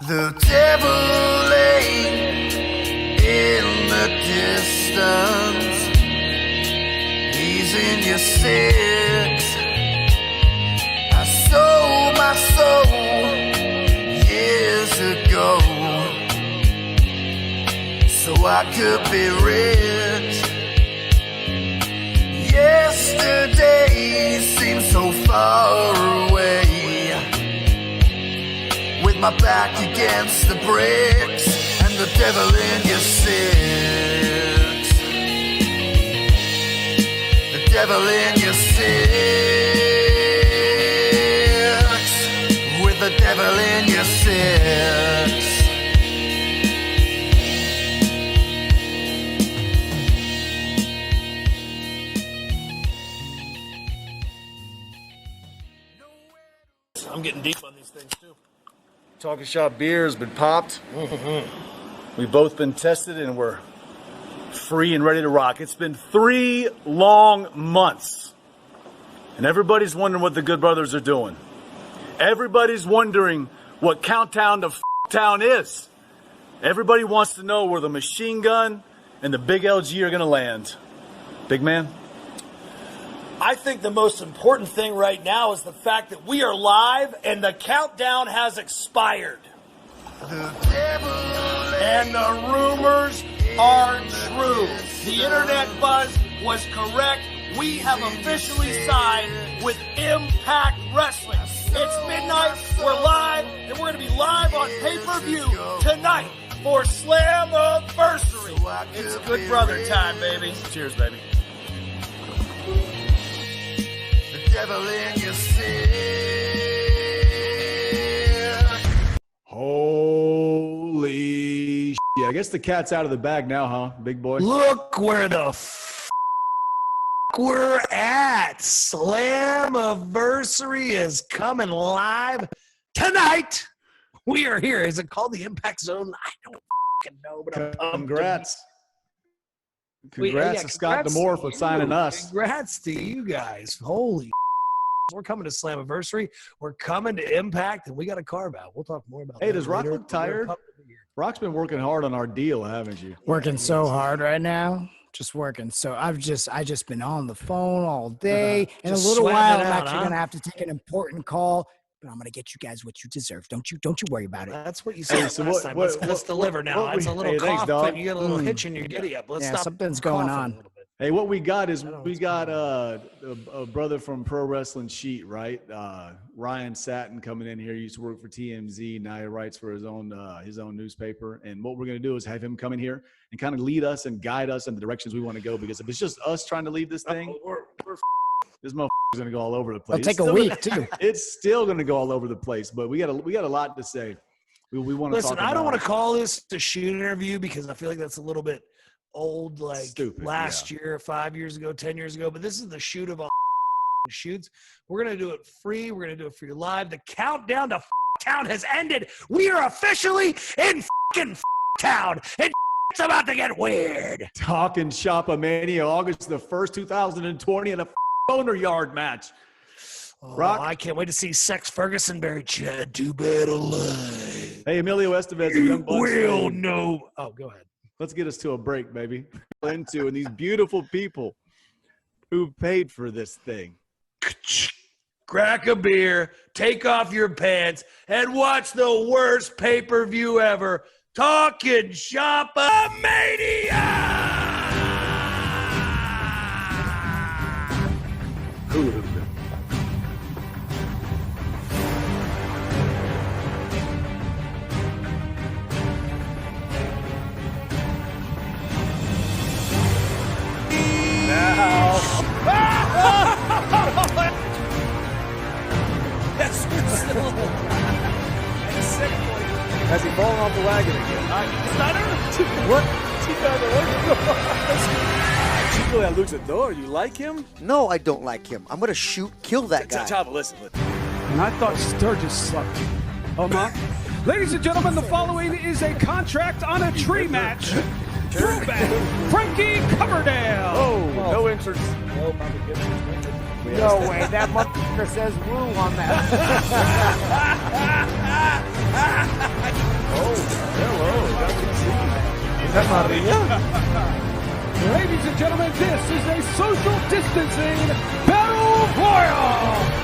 The devil lay in the distance. He's in your six. I sold my soul years ago so I could be rich. Yesterday seems so far away. With my back against the bricks and the devil in your six. The devil in your six. With the devil in your six. I'm getting deep on these things too. Talking Shop beer has been popped. We've both been tested and we're free and ready to rock. It's been 3 long months. And everybody's wondering what the Good Brothers are doing. Everybody's wondering what Countdown to Town is. Everybody wants to know where the machine gun and the big LG are going to land. Big man? I think the most important thing right now is the fact that we are live and the countdown has expired. And the rumors are true. The internet buzz was correct. We have officially signed with Impact Wrestling. It's midnight, we're live, and we're going to be live on pay-per-view tonight for Slammiversary. It's Good Brother time, baby. Cheers, baby. Devil in your six. Holy shit. I guess the cat's out of the bag now, huh, big boy? Look where the we're at. Slammiversary is coming live tonight. We are here. Is it called the Impact Zone? I don't know, but I'm pumped. Congrats to Scott D'Amore for signing us. Congrats to you guys. Holy we're coming to Slammiversary. We're coming to Impact, and we got a carve out. We'll talk more about that. Hey, does Rock later. look tired? Rock's been working hard on our deal, haven't you? Working so hard right now. Just working. So I just been on the phone all day. In a little while, I'm actually gonna have to take an important call. But I'm gonna get you guys what you deserve. Don't you worry about it. That's what you said last time. Let's deliver now. That's a little cough, and you get a little hitch in your giddy up. Let's stop. Something's going on. Hey, what we got is we got a brother from Pro Wrestling Sheet, right? Ryan Satin coming in here. He used to work for TMZ. Now he writes for his own newspaper. And what we're going to do is have him come in here and kind of lead us and guide us in the directions we want to go. Because if it's just us trying to leave this thing, this motherfucker's going to go all over the place. It'll take a week, too. It's still going to go all over the place. But we got a lot to say. We want to listen. talk I don't about want to call this a shoot interview because I feel like that's a little bit old, like stupid, last year, 5 years ago, 10 years ago. But this is the shoot of all shoots. We're going to do it free. We're going to do it for you live. The countdown to town has ended. We are officially in town. And it's about to get weird. Talking Shop-a-Mania, August the 1st, 2020, in a Boneyard match. Rock. I can't wait to see Sex Ferguson bury Chad Too Bad alive. Hey, Emilio Estevez, a young Bucks Will fan. know. Oh, go ahead. Let's get us to a break, baby. And these beautiful people who paid for this thing. Crack a beer, take off your pants, and watch the worst pay-per-view ever. Talking Shop-a-Mania! Who would have been? Has he fallen off the wagon again? Stunner? What? Chico that luchador, you like him? No, I don't like him. I'm going to kill that guy. Chava, listen. And I thought Sturgis sucked. Oh, my. Ladies and gentlemen, the following is a contract on a tree match. Throwback, Frankie Coverdale. Oh, no entrance. No way. That motherfucker says woo on that. Is that Maria? Ladies and gentlemen, this is a social distancing battle royal.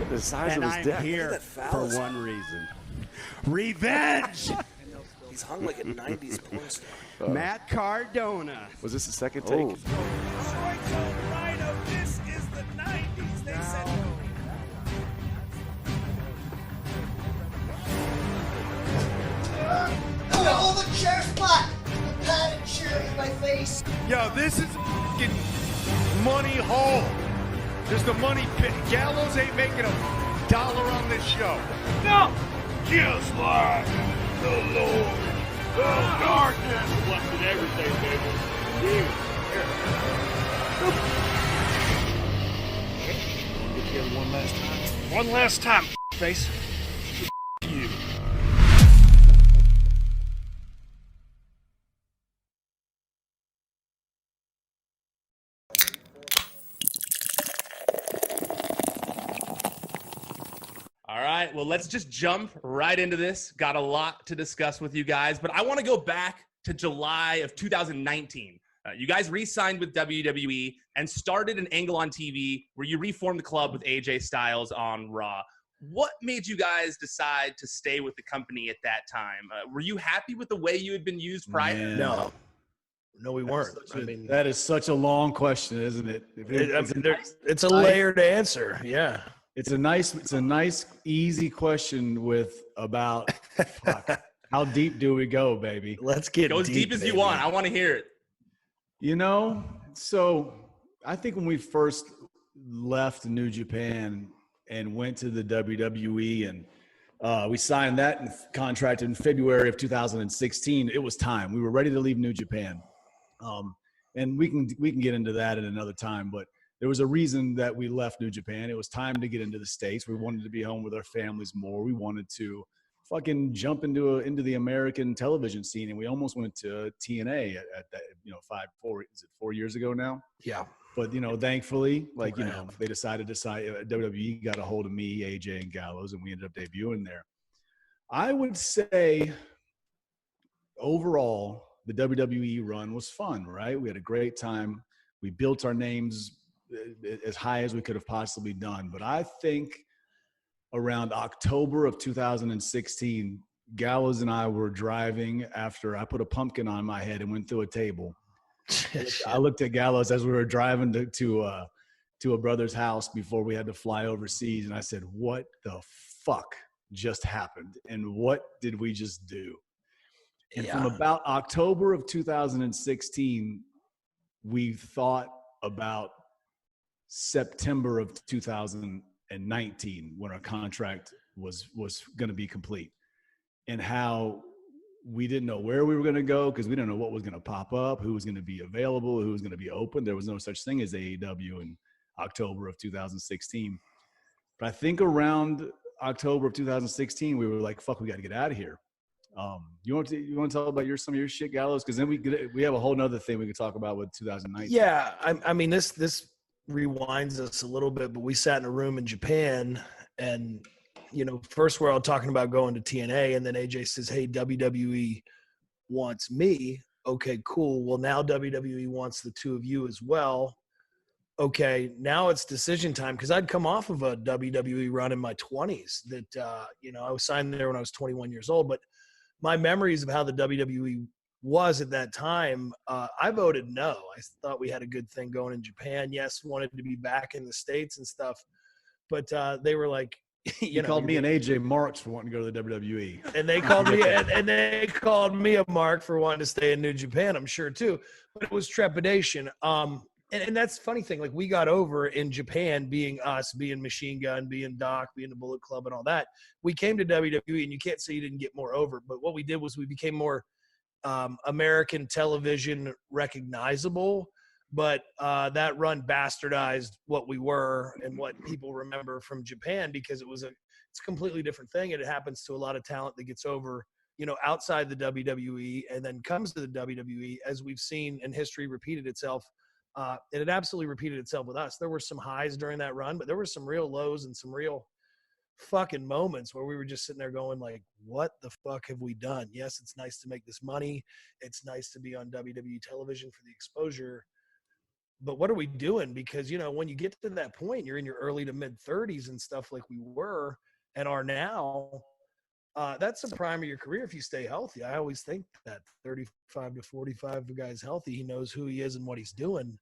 The size And of his I'm dick. here for one reason. Revenge! He's hung like a 90s porn star. Matt Cardona. Was this the second take? This is the 90s. They said. Oh, the chair spot! The padded chair in my face. Yo, this is fucking money hole. There's the money pit. Gallows ain't making $1 on this show. No! Just like the Lord of darkness. Blessed everything, baby. Here. Get together one last time. One last time, face. You. All right, well, let's just jump right into this. Got a lot to discuss with you guys, but I want to go back to July of 2019. You guys re-signed with WWE and started an angle on TV where you reformed the club with AJ Styles on Raw. What made you guys decide to stay with the company at that time? Were you happy with the way you had been used prior? Man. No, we weren't. That is such a long question, isn't it? It's a layered answer. Yeah. It's a nice, easy question with about fuck, how deep do we go, baby? Let's get Go as deep as you want. I want to hear it. You know, so I think when we first left New Japan and went to the WWE and we signed that contract in February of 2016, it was time. We were ready to leave New Japan. And we can get into that at another time, but there was a reason that we left New Japan. It was time to get into the States. We wanted to be home with our families more. We wanted to fucking jump into the American television scene, and we almost went to TNA at that, 4 years ago now? Yeah. But, thankfully, they decided WWE got a hold of me, AJ, and Gallows, and we ended up debuting there. I would say overall, the WWE run was fun, right? We had a great time. We built our names as high as we could have possibly done. But I think around October of 2016, Gallows and I were driving after I put a pumpkin on my head and went through a table. I looked at Gallows as we were driving to a brother's house before we had to fly overseas. And I said, what the fuck just happened? And what did we just do? And from about October of 2016, we thought about September of 2019 when our contract was going to be complete, and how we didn't know where we were going to go because we didn't know what was going to pop up, who was going to be available, who was going to be open. There was no such thing as AEW in October of 2016. But I think around October of 2016, we were like, fuck, we got to get out of here. You want to talk about some of your shit, Gallows? Because then we have a whole nother thing we could talk about with 2019. Yeah, I mean this rewinds us a little bit, but we sat in a room in Japan, and first we're all talking about going to TNA, and then AJ says, "Hey, WWE wants me." Okay, cool. Well, now WWE wants the two of you as well. Okay, now it's decision time, because I'd come off of a WWE run in my 20s that I was signed there when I was 21 years old, but my memories of how the WWE was at that time, I voted no. I thought we had a good thing going in Japan. Yes, wanted to be back in the States and stuff, but they were like, you called me an AJ Marks for wanting to go to the WWE, and they called me a mark for wanting to stay in New Japan. I'm sure too, but it was trepidation. And that's the funny thing. Like, we got over in Japan being us, being Machine Gun, being Doc, being the Bullet Club and all that. We came to WWE, and you can't say you didn't get more over. But what we did was we became more American television recognizable. But that run bastardized what we were and what people remember from Japan, because it's a completely different thing. And it happens to a lot of talent that gets over, outside the WWE and then comes to the WWE, as we've seen in history repeated itself. And it absolutely repeated itself with us. There were some highs during that run, but there were some real lows and some real fucking moments where we were just sitting there going like, what the fuck have we done? Yes, it's nice to make this money. It's nice to be on WWE television for the exposure. But what are we doing? Because, you know, when you get to that point, you're in your early to mid 30s and stuff like we were and are now. That's the prime of your career if you stay healthy. I always think that 35 to 45, the guy's healthy. He knows who he is and what he's doing.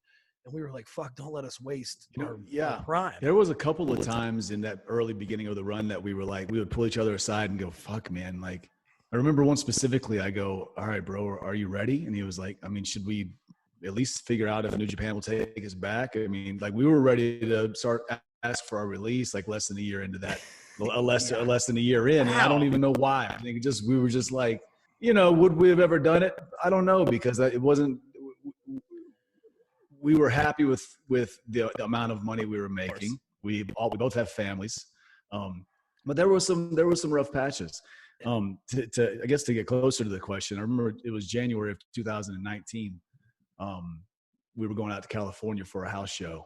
And we were like, fuck, don't let us waste our prime. There was a couple of times in that early beginning of the run that we were like, we would pull each other aside and go, fuck, man. Like, I remember one specifically, I go, all right, bro, are you ready? And he was like, I mean, should we at least figure out if New Japan will take us back? I mean, like, we were ready to start ask for our release like less than a year into that, less than a year in. And I don't even know why. I think we were just like, you know, would we have ever done it? I don't know, because it wasn't, we were happy with the amount of money we were making. We both have families, but there were some rough patches. I guess to get closer to the question, I remember it was January of 2019. We were going out to California for a house show,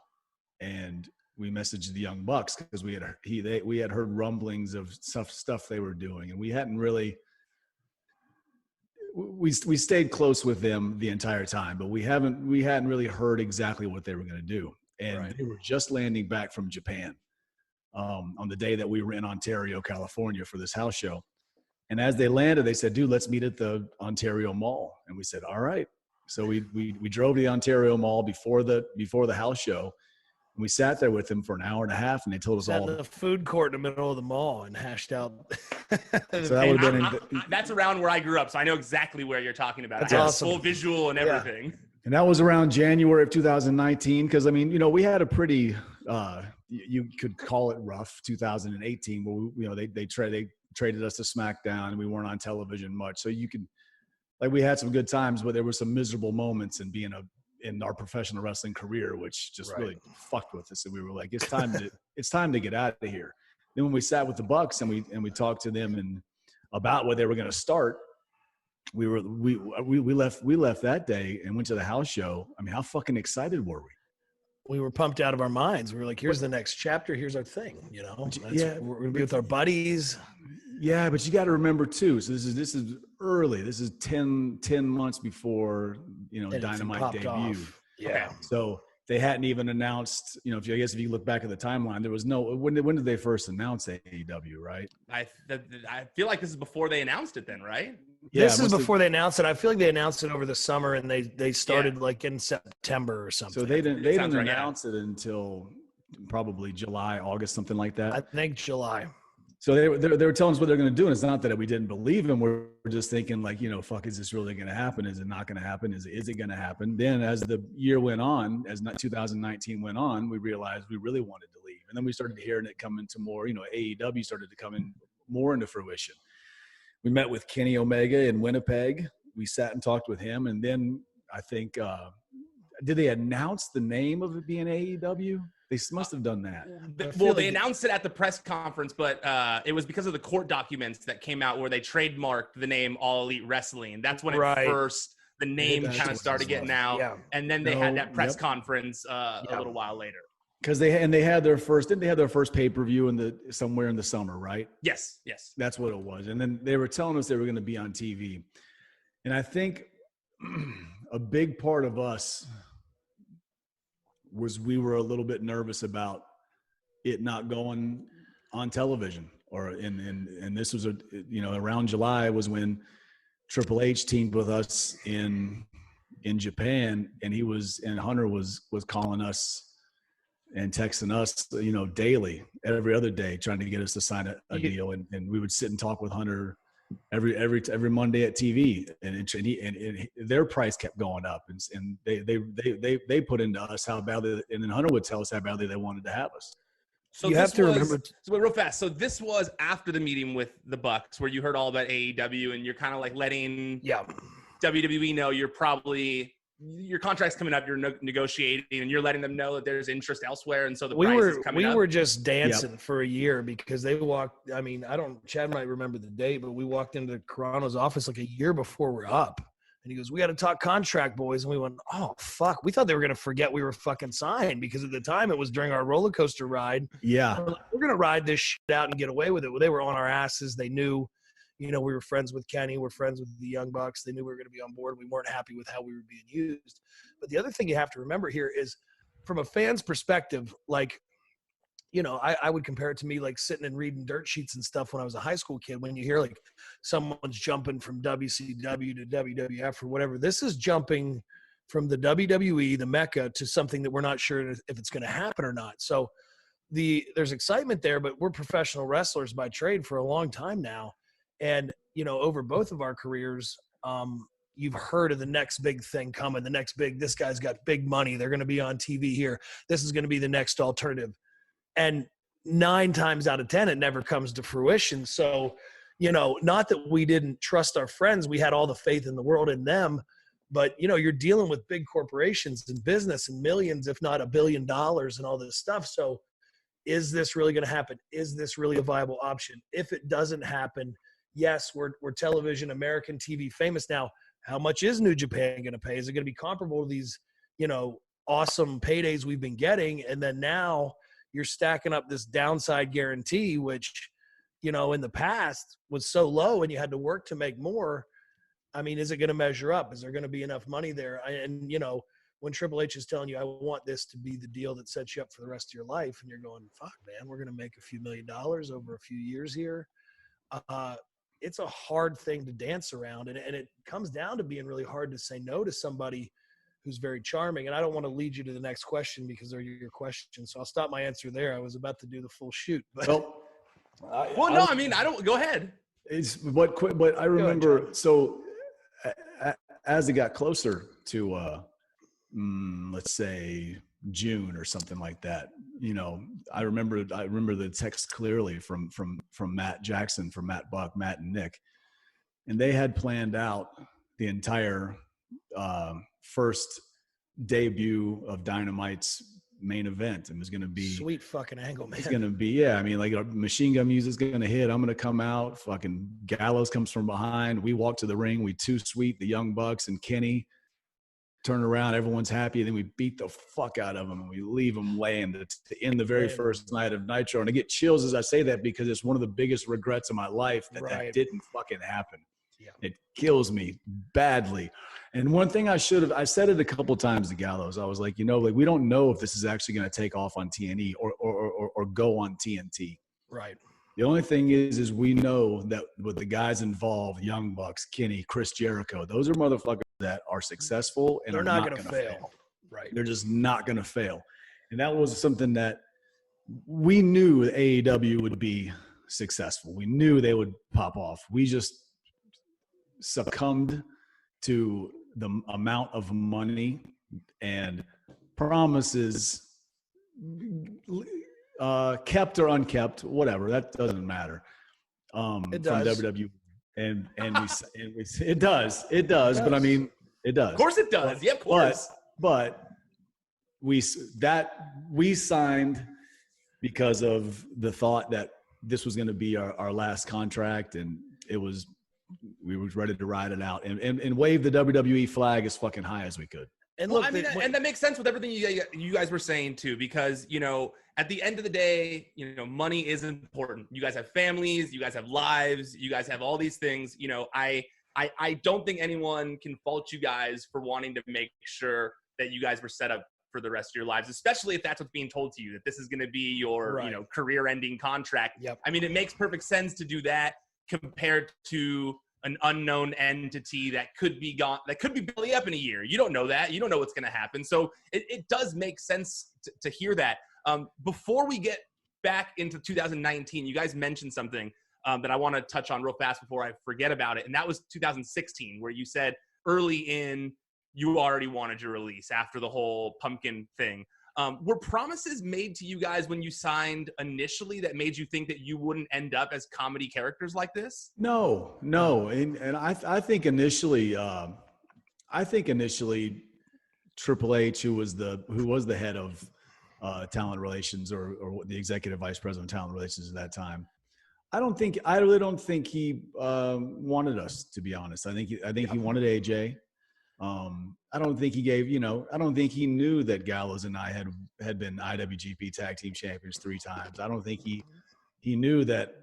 and we messaged the Young Bucks because we had heard rumblings of stuff they were doing, and we hadn't really. We stayed close with them the entire time, but we hadn't really heard exactly what they were going to do. And They were just landing back from Japan on the day that we were in Ontario, California for this house show. And as they landed, they said, dude, let's meet at the Ontario Mall. And we said, all right. So we drove to the Ontario Mall before the house show. And we sat there with them for an hour and a half, and they told us all. In the food court in the middle of the mall and hashed out. So that would have been that's around where I grew up, so I know exactly where you're talking about. That's I have awesome. Full visual and everything. And that was around January of 2019, because I mean, you know, we had a pretty, you could call it rough 2018, where you know they traded us to SmackDown, and we weren't on television much. So you could, like, we had some good times, but there were some miserable moments in in our professional wrestling career, which just really fucked with us. And we were like, it's time to get out of here. Then when we sat with the Bucks and we talked to them and about where they were going to start, we left that day and went to the house show. I mean, how fucking excited were we? We were pumped out of our minds. We were like, here's the next chapter. Here's our thing, you know? We're going to be with our buddies. Yeah, but you got to remember too. So this is early. This is 10 months before, you know, Dynamite debuted. Yeah. Okay. So they hadn't even announced, you know, if you look back at the timeline, there was no, when did they first announce AEW, right? I feel like this is before they announced it then, right? Yeah, this is before they announced it. I feel like they announced it over the summer, and they started like in September or something. So they didn't announce it until probably July, August, something like that. I think July. So they were telling us what they're going to do, and it's not that we didn't believe them. We're just thinking like, you know, fuck, is this really going to happen? Is it not going to happen? Is it going to happen? Then as the year went on, as 2019 went on, we realized we really wanted to leave. And then we started hearing it come into more, you know, AEW started to come in more into fruition. We met with Kenny Omega in Winnipeg. We sat and talked with him. And then I think, did they announce the name of it being AEW? They must have done that. Well, they announced it at the press conference, but it was because of the court documents that came out where they trademarked the name All Elite Wrestling. That's when the name kind of started getting out. Yeah. And then they had that press conference a little while later. Because they had their first pay-per-view somewhere in the summer, right? Yes. That's what it was. And then they were telling us they were going to be on TV. And I think a big part of us was we were a little bit nervous about it not going on television, and this was around July was when Triple H teamed with us in Japan, and Hunter was calling us and texting us, you know, daily, every other day, trying to get us to sign a deal, and we would sit and talk with Hunter every Monday at TV, and their price kept going up, and they put into us how badly, and then Hunter would tell us how badly they wanted to have us. So you have to remember. So real fast. So this was after the meeting with the Bucks, where you heard all about AEW, and you're kind of like letting WWE know your contract's coming up, you're negotiating, and you're letting them know that there's interest elsewhere, and so the price is coming up. We were just dancing for a year because they walked. I mean, Chad might remember the date, but we walked into Carano's office like a year before we're up, And he goes, we got to talk contract, boys. And we went, oh, fuck. We thought they were going to forget we were fucking signed because at the time it was during our roller coaster ride. Yeah. We're going to ride this shit out and get away with it. Well, they were on our asses. They knew, we were friends with Kenny. We're friends with the Young Bucks. They knew we were going to be on board. We weren't happy with how we were being used. But the other thing you have to remember here is from a fan's perspective, like, I would compare it to me like sitting and reading dirt sheets and stuff when I was a high school kid. When you hear like someone's jumping from WCW to WWF or whatever, this is jumping from the WWE, the Mecca, to something that we're not sure if it's going to happen or not. So there's excitement there, but we're professional wrestlers by trade for a long time now. And, over both of our careers, you've heard of the next big thing coming, this guy's got big money. They're going to be on TV here. This is going to be the next alternative. And 9 times out of 10, it never comes to fruition. So, not that we didn't trust our friends. We had all the faith in the world in them. But, you're dealing with big corporations and business and millions, if not $1 billion and all this stuff. So is this really going to happen? Is this really a viable option? If it doesn't happen, yes, we're television, American TV famous now. How much is New Japan going to pay? Is it going to be comparable to these, awesome paydays we've been getting? And then now you're stacking up this downside guarantee, which, in the past was so low and you had to work to make more. I mean, is it going to measure up? Is there going to be enough money there? And, when Triple H is telling you, I want this to be the deal that sets you up for the rest of your life, and you're going, fuck, man, we're going to make a few $1 million over a few years here. It's a hard thing to dance around. And it comes down to being really hard to say no to somebody who's very charming. And I don't want to lead you to the next question because they're your questions. So I'll stop my answer there. I was about to do the full shoot. But I don't. Go ahead. It's but I remember. So as it got closer to, let's say June or something like that, I remember the text clearly from Matt Jackson, from Matt Buck, Matt and Nick, and they had planned out the entire first debut of Dynamite's main event. And it was going to be sweet fucking angle, man. It's going to be, like machine gun music's going to hit. I'm going to come out. Fucking Gallows comes from behind. We walk to the ring. We too sweet, the Young Bucks and Kenny. Turn around, everyone's happy, and then we beat the fuck out of them and we leave them laying to end the very first night of Nitro. And I get chills as I say that because it's one of the biggest regrets of my life that didn't fucking happen. Yeah. It kills me badly. And one thing I said it a couple times to Gallows. I was like, we don't know if this is actually going to take off on TNE or go on TNT. Right. The only thing is we know that with the guys involved, Young Bucks, Kenny, Chris Jericho, those are motherfuckers that are successful and they're not going to fail. Right. They're just not going to fail. And that was something that we knew AEW would be successful. We knew they would pop off. We just succumbed to the amount of money and promises, kept or unkept, whatever. That doesn't matter. It does. From WWE. And it does. But I mean, it does. Of course it does. Yeah, of course. But we signed because of the thought that this was going to be our last contract, and we were ready to ride it out and wave the WWE flag as fucking high as we could. And look, and that makes sense with everything you guys were saying too, because at the end of the day, money is important. You guys have families, you guys have lives, you guys have all these things. I don't think anyone can fault you guys for wanting to make sure that you guys were set up for the rest of your lives, especially if that's what's being told to you, that this is going to be your career-ending contract. Yep. I mean, it makes perfect sense to do that compared to an unknown entity that could be gone, that could be belly up in a year. You don't know that. You don't know what's going to happen. So it does make sense to hear that. Before we get back into 2019, you guys mentioned something that I want to touch on real fast before I forget about it. And that was 2016, where you said early in, you already wanted your release after the whole pumpkin thing. Were promises made to you guys when you signed initially that made you think that you wouldn't end up as comedy characters like this? No. And I think initially, Triple H, who was the head of talent relations or the executive vice president of talent relations at that time, I really don't think he wanted us, to be honest. I think he wanted AJ. I don't think he gave, I don't think he knew that Gallows and I had been IWGP Tag Team Champions 3 times. I don't think he knew that,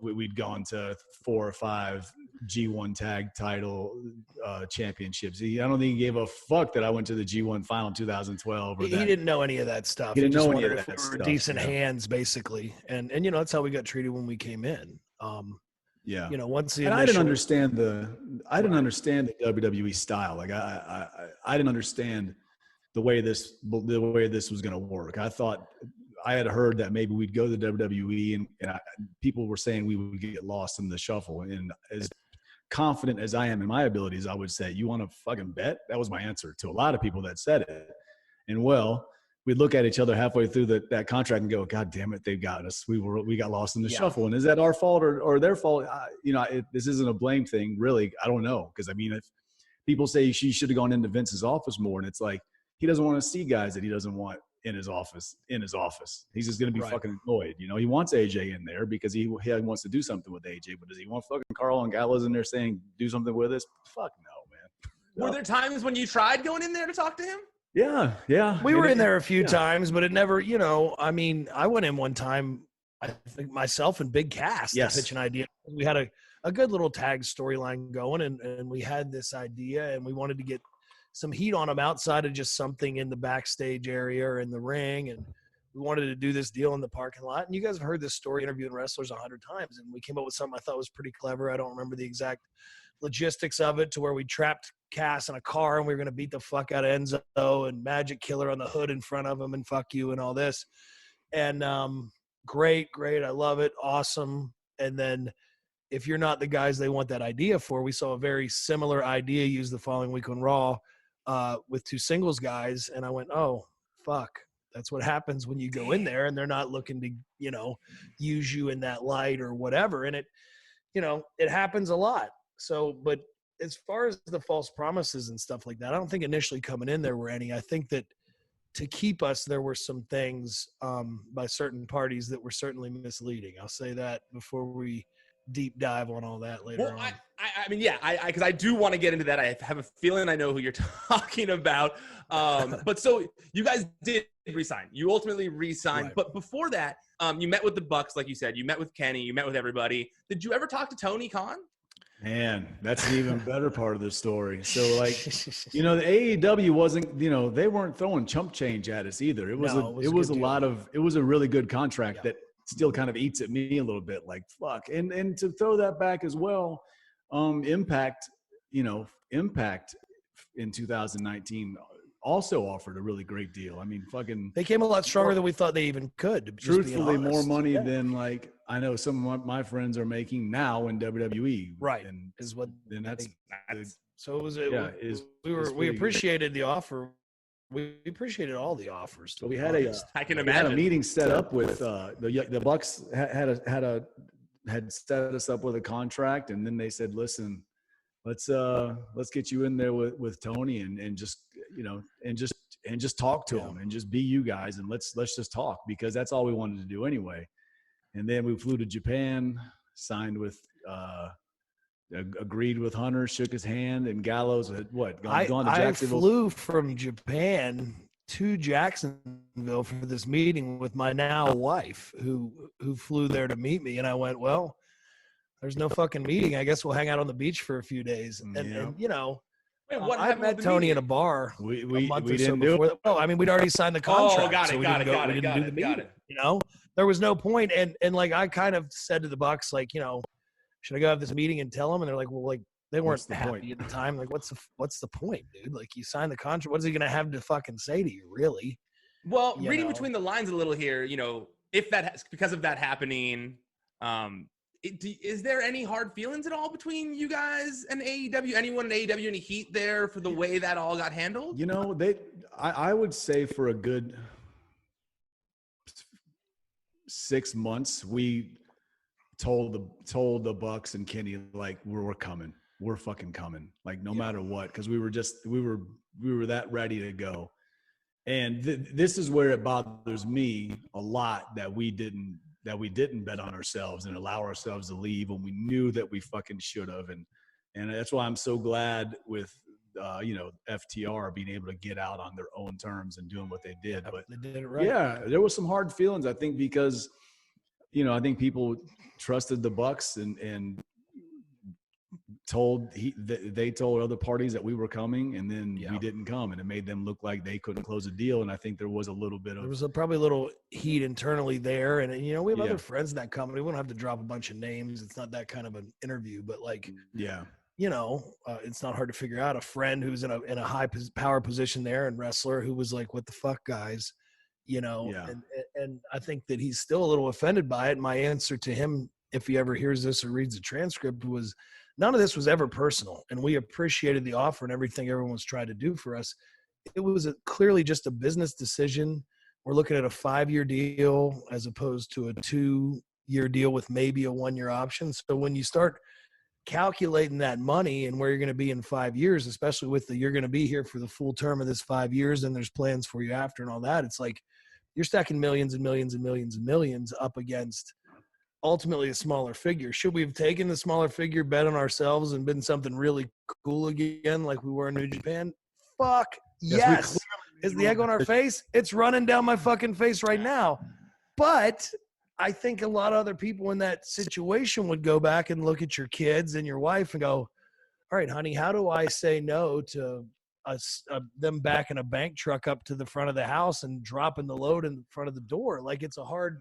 we'd gone to 4 or 5 G1 tag title championships. I don't think he gave a fuck that I went to the G1 final in 2012. He didn't know any of that stuff. He didn't know any of if that we were stuff. Decent hands, basically, and that's how we got treated when we came in. Yeah. Once the and initial, I didn't understand the WWE style. Like I didn't understand the way this was going to work. I thought I had heard that maybe we'd go to the WWE and people were saying we would get lost in the shuffle. And as confident as I am in my abilities, I would say, you want to fucking bet? That was my answer to a lot of people that said it. And we'd look at each other halfway through that contract and go, God damn it, they've got us. We got lost in the shuffle. And is that our fault or their fault? This isn't a blame thing, really. I don't know. Because if people say she should have gone into Vince's office more, and it's like, he doesn't want to see guys that he doesn't want in his office. He's just going to be fucking annoyed. He wants AJ in there because he wants to do something with AJ, but does he want fucking Carl and Gallows in there saying, do something with us? Fuck no, man. No. Were there times when you tried going in there to talk to him? Yeah. We were in there a few times, but it never, I went in one time, I think myself and Big Cass to pitch an idea. We had a good little tag storyline going, and we had this idea, and we wanted to get some heat on him outside of just something in the backstage area or in the ring. And we wanted to do this deal in the parking lot. And you guys have heard this story interviewing wrestlers 100 times. And we came up with something I thought was pretty clever. I don't remember the exact logistics of it, to where we trapped Cass in a car and we were going to beat the fuck out of Enzo and Magic Killer on the hood in front of him and fuck you and all this. And great. I love it. Awesome. And then if you're not the guys they want that idea for, we saw a very similar idea used the following week on Raw with 2 singles guys. And I went, oh, fuck. That's what happens when you go in there and they're not looking to, use you in that light or whatever. And it happens a lot. So, but as far as the false promises and stuff like that, I don't think initially coming in there were any. I think that to keep us, there were some things by certain parties that were certainly misleading. I'll say that before we deep dive on all that later on. Because I do want to get into that. I have a feeling I know who you're talking about. But so you guys did resign. You ultimately resigned. Right. But before that, you met with the Bucks, like you said. You met with Kenny. You met with everybody. Did you ever talk to Tony Khan? Man, that's the even better part of the story. So, the AEW wasn't, they weren't throwing chump change at us either. It was a really good contract that still kind of eats at me a little bit, like, fuck. And to throw that back as well, Impact in 2019 also offered a really great deal. I mean, fucking. They came a lot stronger than we thought they even could. Truthfully, more money than I know some of my friends are making now in WWE. Right. And that's so it was. We appreciated the offer. We appreciated all the offers. So we had a meeting set up with the Bucks had set us up with a contract, and then they said, listen, let's get you in there with Tony and just talk to him and just be you guys, and let's just talk, because that's all we wanted to do anyway. And then we flew to Japan, signed with agreed with Hunter, shook his hand, and Gallows had gone to Jacksonville. I flew from Japan to Jacksonville for this meeting with my now wife, who flew there to meet me, and I went, well, there's no fucking meeting. I guess we'll hang out on the beach for a few days. And I met Tony in a bar a month or so before. Oh, I mean, we'd already signed the contract. We didn't do the meeting. There was no point. And I kind of said to the Bucks, like, should I go have this meeting and tell them? And they're like, well, like, they weren't happy at the time. Like, what's the point, dude? Like, you signed the contract. What is he going to have to fucking say to you, really? Well, reading between the lines a little here, if because of that happening, is there any hard feelings at all between you guys and AEW? Anyone in AEW, any heat there for the way that all got handled? I would say for a good 6 months, we told the Bucks and Kenny, like, we're coming, we're fucking coming, like, no matter what, because we were that ready to go. And this is where it bothers me a lot that we didn't bet on ourselves and allow ourselves to leave when we knew that we fucking should have. And that's why I'm so glad with FTR being able to get out on their own terms and doing what they did. But they did it right. Yeah, there was some hard feelings, I think, because, I think people trusted the Bucks and they told other parties that we were coming, and then we didn't come, and it made them look like they couldn't close a deal. And I think there was a little bit of probably a little heat internally there, and we have other friends in that company. We don't have to drop a bunch of names. It's not that kind of an interview, but it's not hard to figure out a friend who's in a high power position there and wrestler who was like, "What the fuck, guys?" And I think that he's still a little offended by it. My answer to him, if he ever hears this or reads the transcript, was none of this was ever personal, and we appreciated the offer and everything everyone's tried to do for us. It was clearly just a business decision. We're looking at a 5-year deal as opposed to a 2-year deal with maybe a 1-year option. So when you start calculating that money and where you're going to be in 5 years, especially with you're going to be here for the full term of this 5 years and there's plans for you after and all that, it's like you're stacking millions and millions and millions and millions up against ultimately a smaller figure. Should we have taken the smaller figure, bet on ourselves, and been something really cool again like we were in New Japan? Fuck yes. Is the egg on our face? It's running down my fucking face right now. But I think a lot of other people in that situation would go back and look at your kids and your wife and go, all right, honey, how do I say no to them backing a bank truck up to the front of the house and dropping the load in front of the door? Like, that's a hard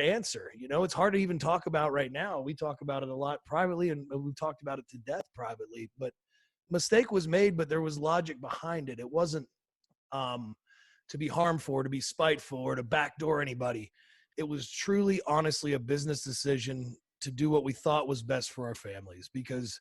answer. It's hard to even talk about right now. We talk about it a lot privately, and we've talked about it to death privately, but mistake was made, but there was logic behind it. It wasn't to be harmful or to be spiteful or to backdoor anybody. It was truly, honestly, a business decision to do what we thought was best for our families, because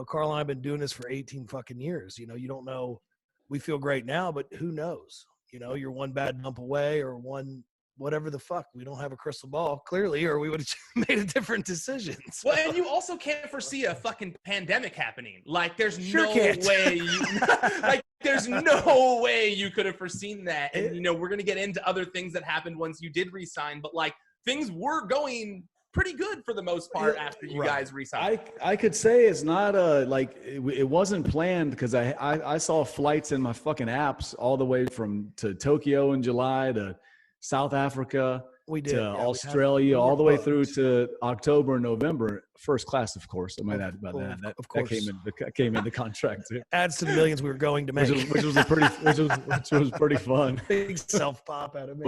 Carl and I have been doing this for 18 fucking years. You don't know. We feel great now, but who knows? You're one bad bump away or one whatever the fuck. We don't have a crystal ball, clearly, or we would have made a different decision. So. Well, and you also can't foresee a fucking pandemic happening. Like, there's there's no way you could have foreseen that. And, we're going to get into other things that happened once you did resign, but things were going pretty good for the most part after you guys resigned. I could say it's not it wasn't planned, because I saw flights in my fucking apps all the way to Tokyo in July to South Africa to Australia, all the way through to October and November. First class, of course. I might add about that. That came in the contract too. Adds to the millions we were going to make, which was pretty fun. Big self pop out of me.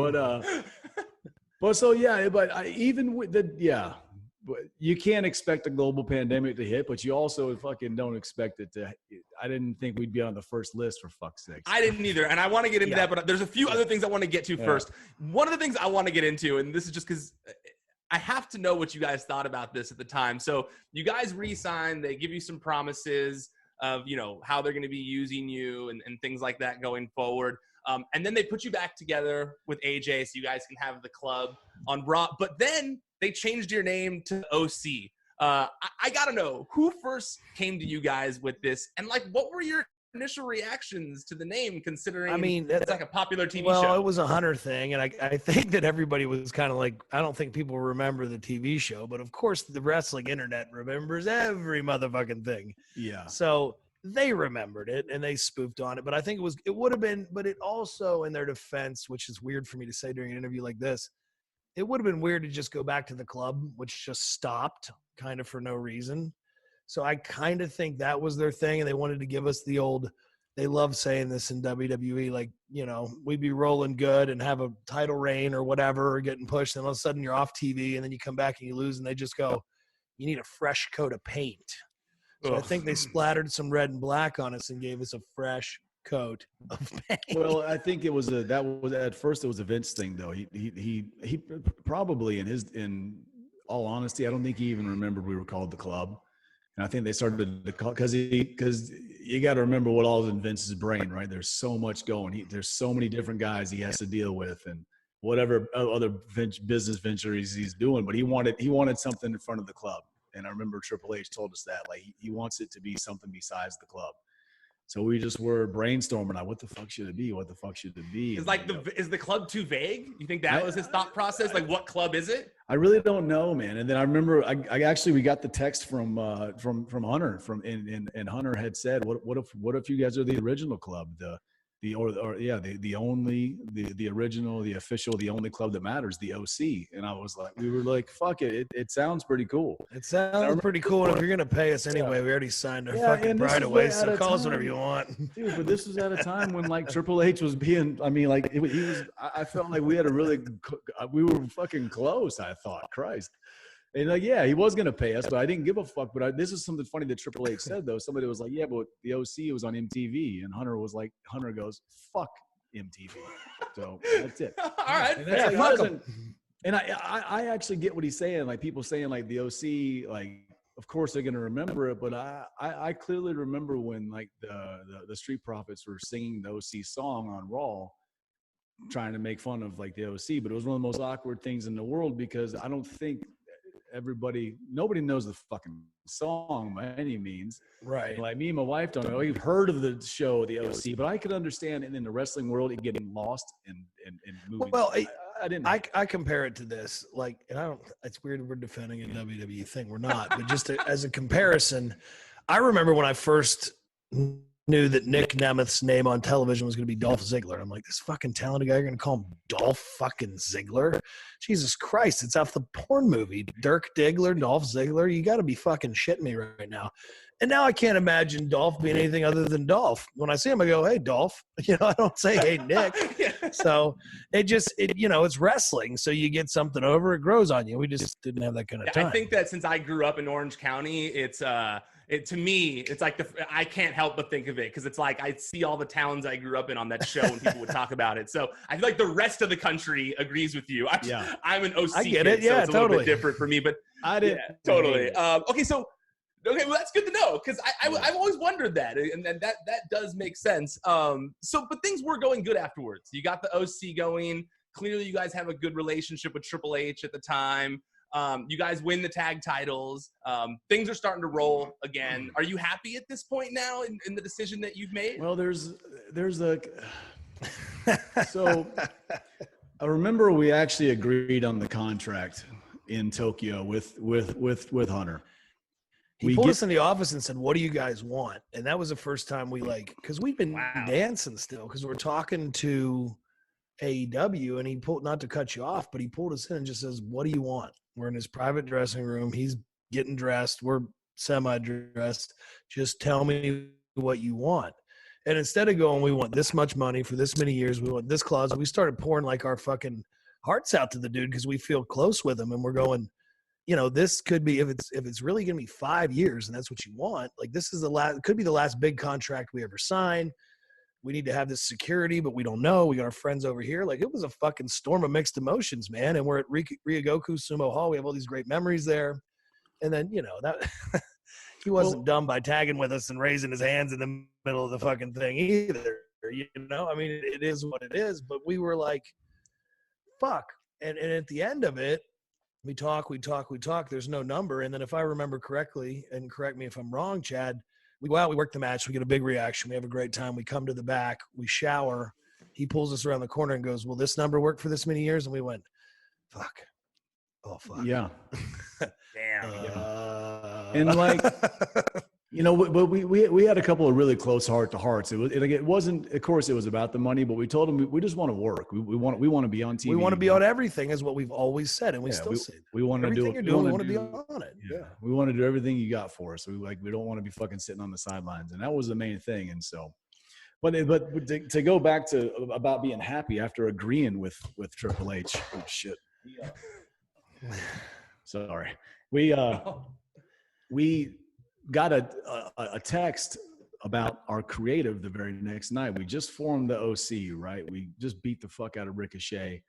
But you can't expect a global pandemic to hit, but you also fucking don't expect it to. I didn't think we'd be on the first list, for fuck's sake. I didn't either, and I want to get into that, but there's a few other things I want to get to first. One of the things I want to get into, and this is just because I have to know what you guys thought about this at the time. So you guys re-sign, they give you some promises of how they're going to be using you and things like that going forward. And then they put you back together with AJ so you guys can have the club on Raw. But then they changed your name to OC. I got to know, who first came to you guys with this? And, what were your initial reactions to the name, considering it's like a popular TV show? Well, it was a Hunter thing. And I think that everybody was kind of I don't think people remember the TV show. But, of course, the wrestling internet remembers every motherfucking thing. Yeah. So they remembered it and they spoofed on it. But I think it would have been, but it also, in their defense, which is weird for me to say during an interview like this, it would have been weird to just go back to the club, which just stopped kind of for no reason. So I kind of think that was their thing. And they wanted to give us the old, they love saying this in WWE, we'd be rolling good and have a title reign or whatever, or getting pushed. And all of a sudden you're off TV and then you come back and you lose, and they just go, you need a fresh coat of paint. So I think they splattered some red and black on us and gave us a fresh coat of paint. Well, I think at first it was a Vince thing, though. He probably, in all honesty, I don't think he even remembered we were called the club. And I think they started to call, because you got to remember what all is in Vince's brain, right? There's so much going. There's so many different guys he has to deal with, and whatever other business ventures he's doing. But he wanted something in front of the club. And I remember Triple H told us that, he wants it to be something besides the club. So we just were brainstorming, like, what the fuck should it be? What the fuck should it be? Is is the club too vague? You think that was his thought process? Like, what club is it? I really don't know, man. And then I remember, we got the text from Hunter and Hunter had said, what if you guys are the original club, the original, the official, the only club that matters, the OC. And we were like, fuck it. It sounds pretty cool. It sounds pretty cool. And if you're going to pay us anyway, we already signed our fucking pride away. So call us whatever you want. Dude, but this was at a time when like Triple H was being, I mean, like I felt like we were fucking close. I thought, Christ. And like, yeah, he was going to pay us, but I didn't give a fuck. But this is something funny that Triple H said, though. Somebody was like, yeah, but the OC was on MTV. And Hunter goes, fuck MTV. So that's it. All right. And I actually get what he's saying. Like people saying like the OC, like, of course they're going to remember it. But I clearly remember when like the Street Profits were singing the OC song on Raw, trying to make fun of like the OC. But it was one of the most awkward things in the world because I don't think nobody knows the fucking song by any means. Right. Like me and my wife don't know. We've heard of the show, the OC, but I could understand in the wrestling world it getting lost and moving. Well, I didn't. I compare it to this, like, and I don't. It's weird we're defending a WWE thing. We're not, but just as a comparison, I remember when I first knew that Nick Nemeth's name on television was going to be Dolph Ziggler. I'm like, this fucking talented guy, you're going to call him Dolph fucking Ziggler? Jesus Christ, it's off the porn movie. Dirk Diggler, Dolph Ziggler. You got to be fucking shitting me right now. And now I can't imagine Dolph being anything other than Dolph. When I see him, I go, hey, Dolph. I don't say, hey, Nick. Yeah. So it's wrestling. So you get something over, it grows on you. We just didn't have that kind of time. I think that since I grew up in Orange County, to me, it's like I can't help but think of it because it's like I see all the towns I grew up in on that show when people would talk about it. So I feel like the rest of the country agrees with you. I'm an OC I get kid, it. Yeah, so it's a totally. little bit different for me. But I did totally. Okay, well that's good to know because I've always wondered that, and that does make sense. But things were going good afterwards. You got the OC going. Clearly, you guys have a good relationship with Triple H at the time. You guys win the tag titles. Things are starting to roll again. Are you happy at this point now in the decision that you've made? Well, so I remember we actually agreed on the contract in Tokyo with Hunter. He pulled us in the office and said, what do you guys want? And that was the first time because we've been dancing still because we're talking to AEW and he pulled, not to cut you off, but he pulled us in and just says, what do you want? We're in his private dressing room. He's getting dressed. We're semi-dressed. Just tell me what you want. And instead of going, we want this much money for this many years, we want this clause, we started pouring like our fucking hearts out to the dude because we feel close with him. And we're going, this could be, if it's really going to be 5 years and that's what you want, like this is could be the last big contract we ever sign. We need to have this security, but we don't know. We got our friends over here. Like it was a fucking storm of mixed emotions, man. And we're at Ryogoku Sumo Hall. We have all these great memories there. And then, that he wasn't dumb by tagging with us and raising his hands in the middle of the fucking thing either. I mean, it is what it is, but we were like, fuck. And at the end of it, we talk. There's no number. And then if I remember correctly, and correct me if I'm wrong, Chad, we go out, we work the match, we get a big reaction, we have a great time, we come to the back, we shower, he pulls us around the corner and goes, will this number work for this many years? And we went, fuck. Oh, fuck. Yeah. Damn. And like, but we had a couple of really close heart-to-hearts. It wasn't, of course, it was about the money, but we told him we just want to work. We want to be on TV. We want to be on everything, is what we've always said, and we still say that. We want to do everything you're doing. We want to be on it. Yeah, we want to do everything you got for us. We don't want to be fucking sitting on the sidelines, and that was the main thing. And so, but to go back to about being happy after agreeing with Triple H. Oh shit. Yeah. Sorry. We got a text about our creative the very next night. We just formed the OC, right? We just beat the fuck out of Ricochet.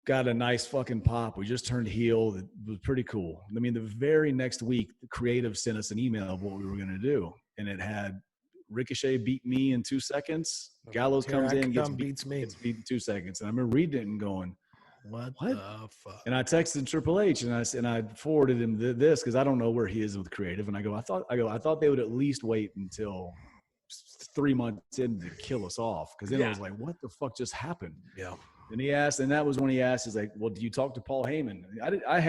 Got a nice fucking pop. We just turned heel. It was pretty cool. I mean, the very next week, the creative sent us an email of what we were going to do. And it had Ricochet beat me in 2 seconds. Gallows comes in, beats me. Gets beat in 2 seconds. And I remember reading it and going, what the fuck? And I texted Triple H and I forwarded him this because I don't know where he is with creative. And I thought they would at least wait until 3 months in to kill us off. Because then I was like, what the fuck just happened? Yeah. And he asked, and that was when he asked, he's like, well, do you talk to Paul Heyman? I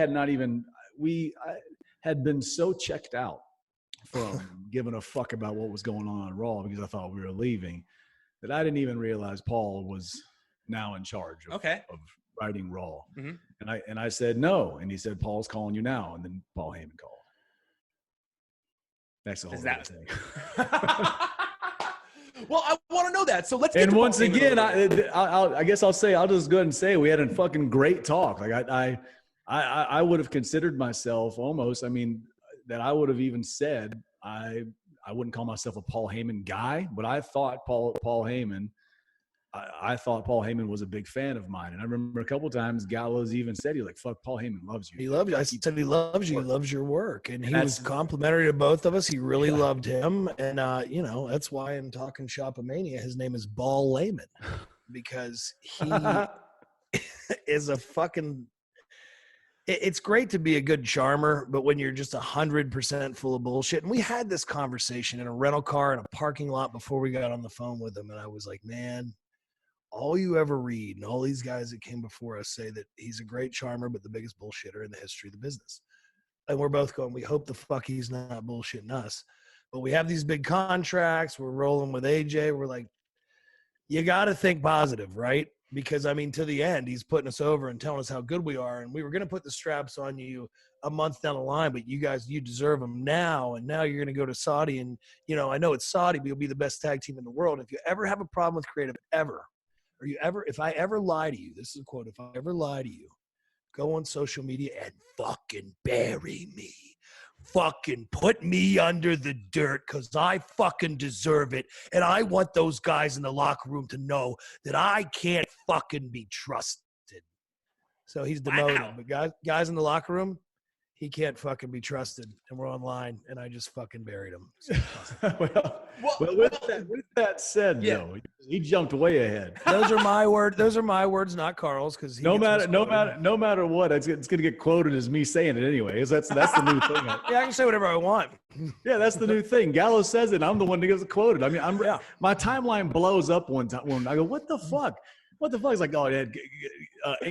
had been so checked out from giving a fuck about what was going on Raw because I thought we were leaving that I didn't even realize Paul was now in charge of writing Raw. Mm-hmm. And I said no, and he said, Paul's calling you now, and then Paul Heyman called. That's the whole thing. Well, I want to know that. So let's get and to once Paul Heyman again, I guess I'll just go ahead and say we had a fucking great talk. Like I would have considered myself almost. I mean, that I would have even said I wouldn't call myself a Paul Heyman guy, but I thought Paul Heyman. I thought Paul Heyman was a big fan of mine, and I remember a couple of times Gallows even said, "He like fuck Paul Heyman loves you. He loves you." I said he loves you. He loves your work, and he was complimentary to both of us. He really loved him, and that's why in Talking Shop-A-Mania, his name is Ball Layman, because he is a fucking. It's great to be a good charmer, but when you're just 100% full of bullshit, and we had this conversation in a rental car in a parking lot before we got on the phone with him, and I was like, man. All you ever read, and all these guys that came before us say that he's a great charmer, but the biggest bullshitter in the history of the business. And we're both going, we hope the fuck he's not bullshitting us. But we have these big contracts. We're rolling with AJ. We're like, you got to think positive, right? Because, I mean, to the end, he's putting us over and telling us how good we are. And we were going to put the straps on you a month down the line, but you guys, you deserve them now. And now you're going to go to Saudi. And, I know it's Saudi, but you'll be the best tag team in the world. If you ever have a problem with creative if I ever lie to you, this is a quote, if I ever lie to you, go on social media and fucking bury me. Fucking put me under the dirt because I fucking deserve it. And I want those guys in the locker room to know that I can't fucking be trusted. So he's demoted. Wow. But guys in the locker room, he can't fucking be trusted. And we're online, and I just fucking buried him. Well, with that said, though, he jumped way ahead. Those are my words. Those are my words, not Carl's. Because no matter what, it's going to get quoted as me saying it anyway. That's the new thing. Yeah, I can say whatever I want. Yeah, that's the new thing. Gallows says it. I'm the one that gets quoted. I mean, my timeline blows up one time when I go, "What the fuck? What the fuck?" It's like, oh,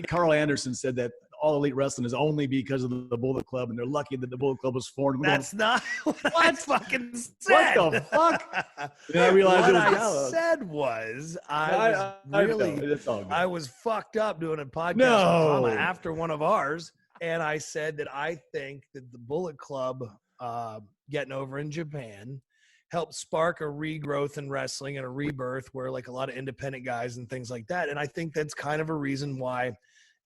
Carl Anderson said that All Elite Wrestling is only because of the Bullet Club, and they're lucky that the Bullet Club was formed. That's not what I fucking said. What the fuck? And I realized what I said was I was fucked up doing a podcast with Mama after one of ours, and I said that I think that the Bullet Club getting over in Japan helped spark a regrowth in wrestling and a rebirth where like a lot of independent guys and things like that. And I think that's kind of a reason why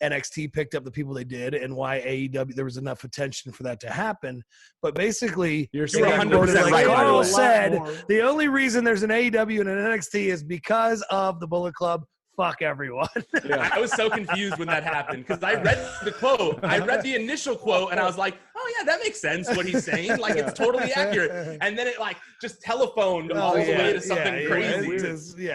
NXT picked up the people they did and why AEW, there was enough attention for that to happen. But basically, you're 100% like Carl said, the only reason there's an AEW and an NXT is because of the Bullet Club. Fuck everyone. Yeah. I was so confused when that happened because I read the quote. I read the initial quote and I was like, oh yeah, that makes sense what he's saying. Like it's totally accurate. And then it like just telephoned all the way to something crazy.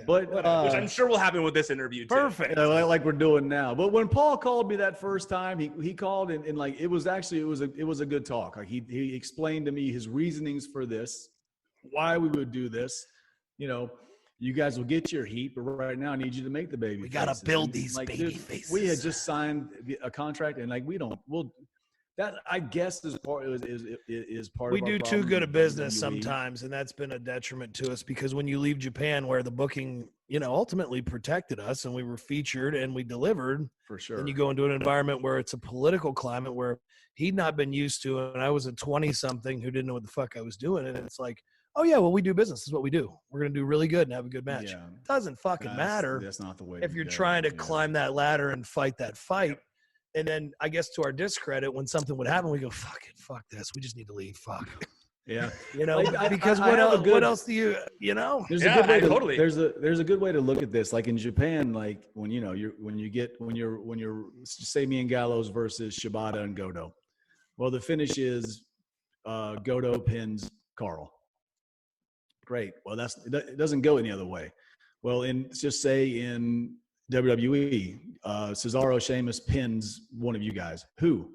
But which I'm sure will happen with this interview too. Perfect. Like we're doing now. But when Paul called me that first time, he called and like it was a good talk. Like he explained to me his reasonings for this, why we would do this. You guys will get your heat, but right now I need you to make the baby. We got to build these baby faces. We had just signed a contract, and like that I guess is part of we do too good a business sometimes, and that's been a detriment to us because when you leave Japan where the booking, ultimately protected us and we were featured and we delivered for sure. Then you go into an environment where it's a political climate where he'd not been used to, and I was a 20-something who didn't know what the fuck I was doing, and it's like, oh yeah, well we do business. This is what we do. We're gonna do really good and have a good match. Yeah. Doesn't fucking matter. That's not the way. If you're trying to climb that ladder and fight that fight. And then I guess to our discredit, when something would happen, we go, fuck this. We just need to leave. Fuck. Yeah. Because what else do you? There's a good way totally. There's a good way to look at this. Like in Japan, like when you're say me and Gallows versus Shibata and Goto. Well, the finish is Goto pins Carl. Great. Well, it doesn't go any other way. Well, just say in WWE, Cesaro, Sheamus pins one of you guys. Who?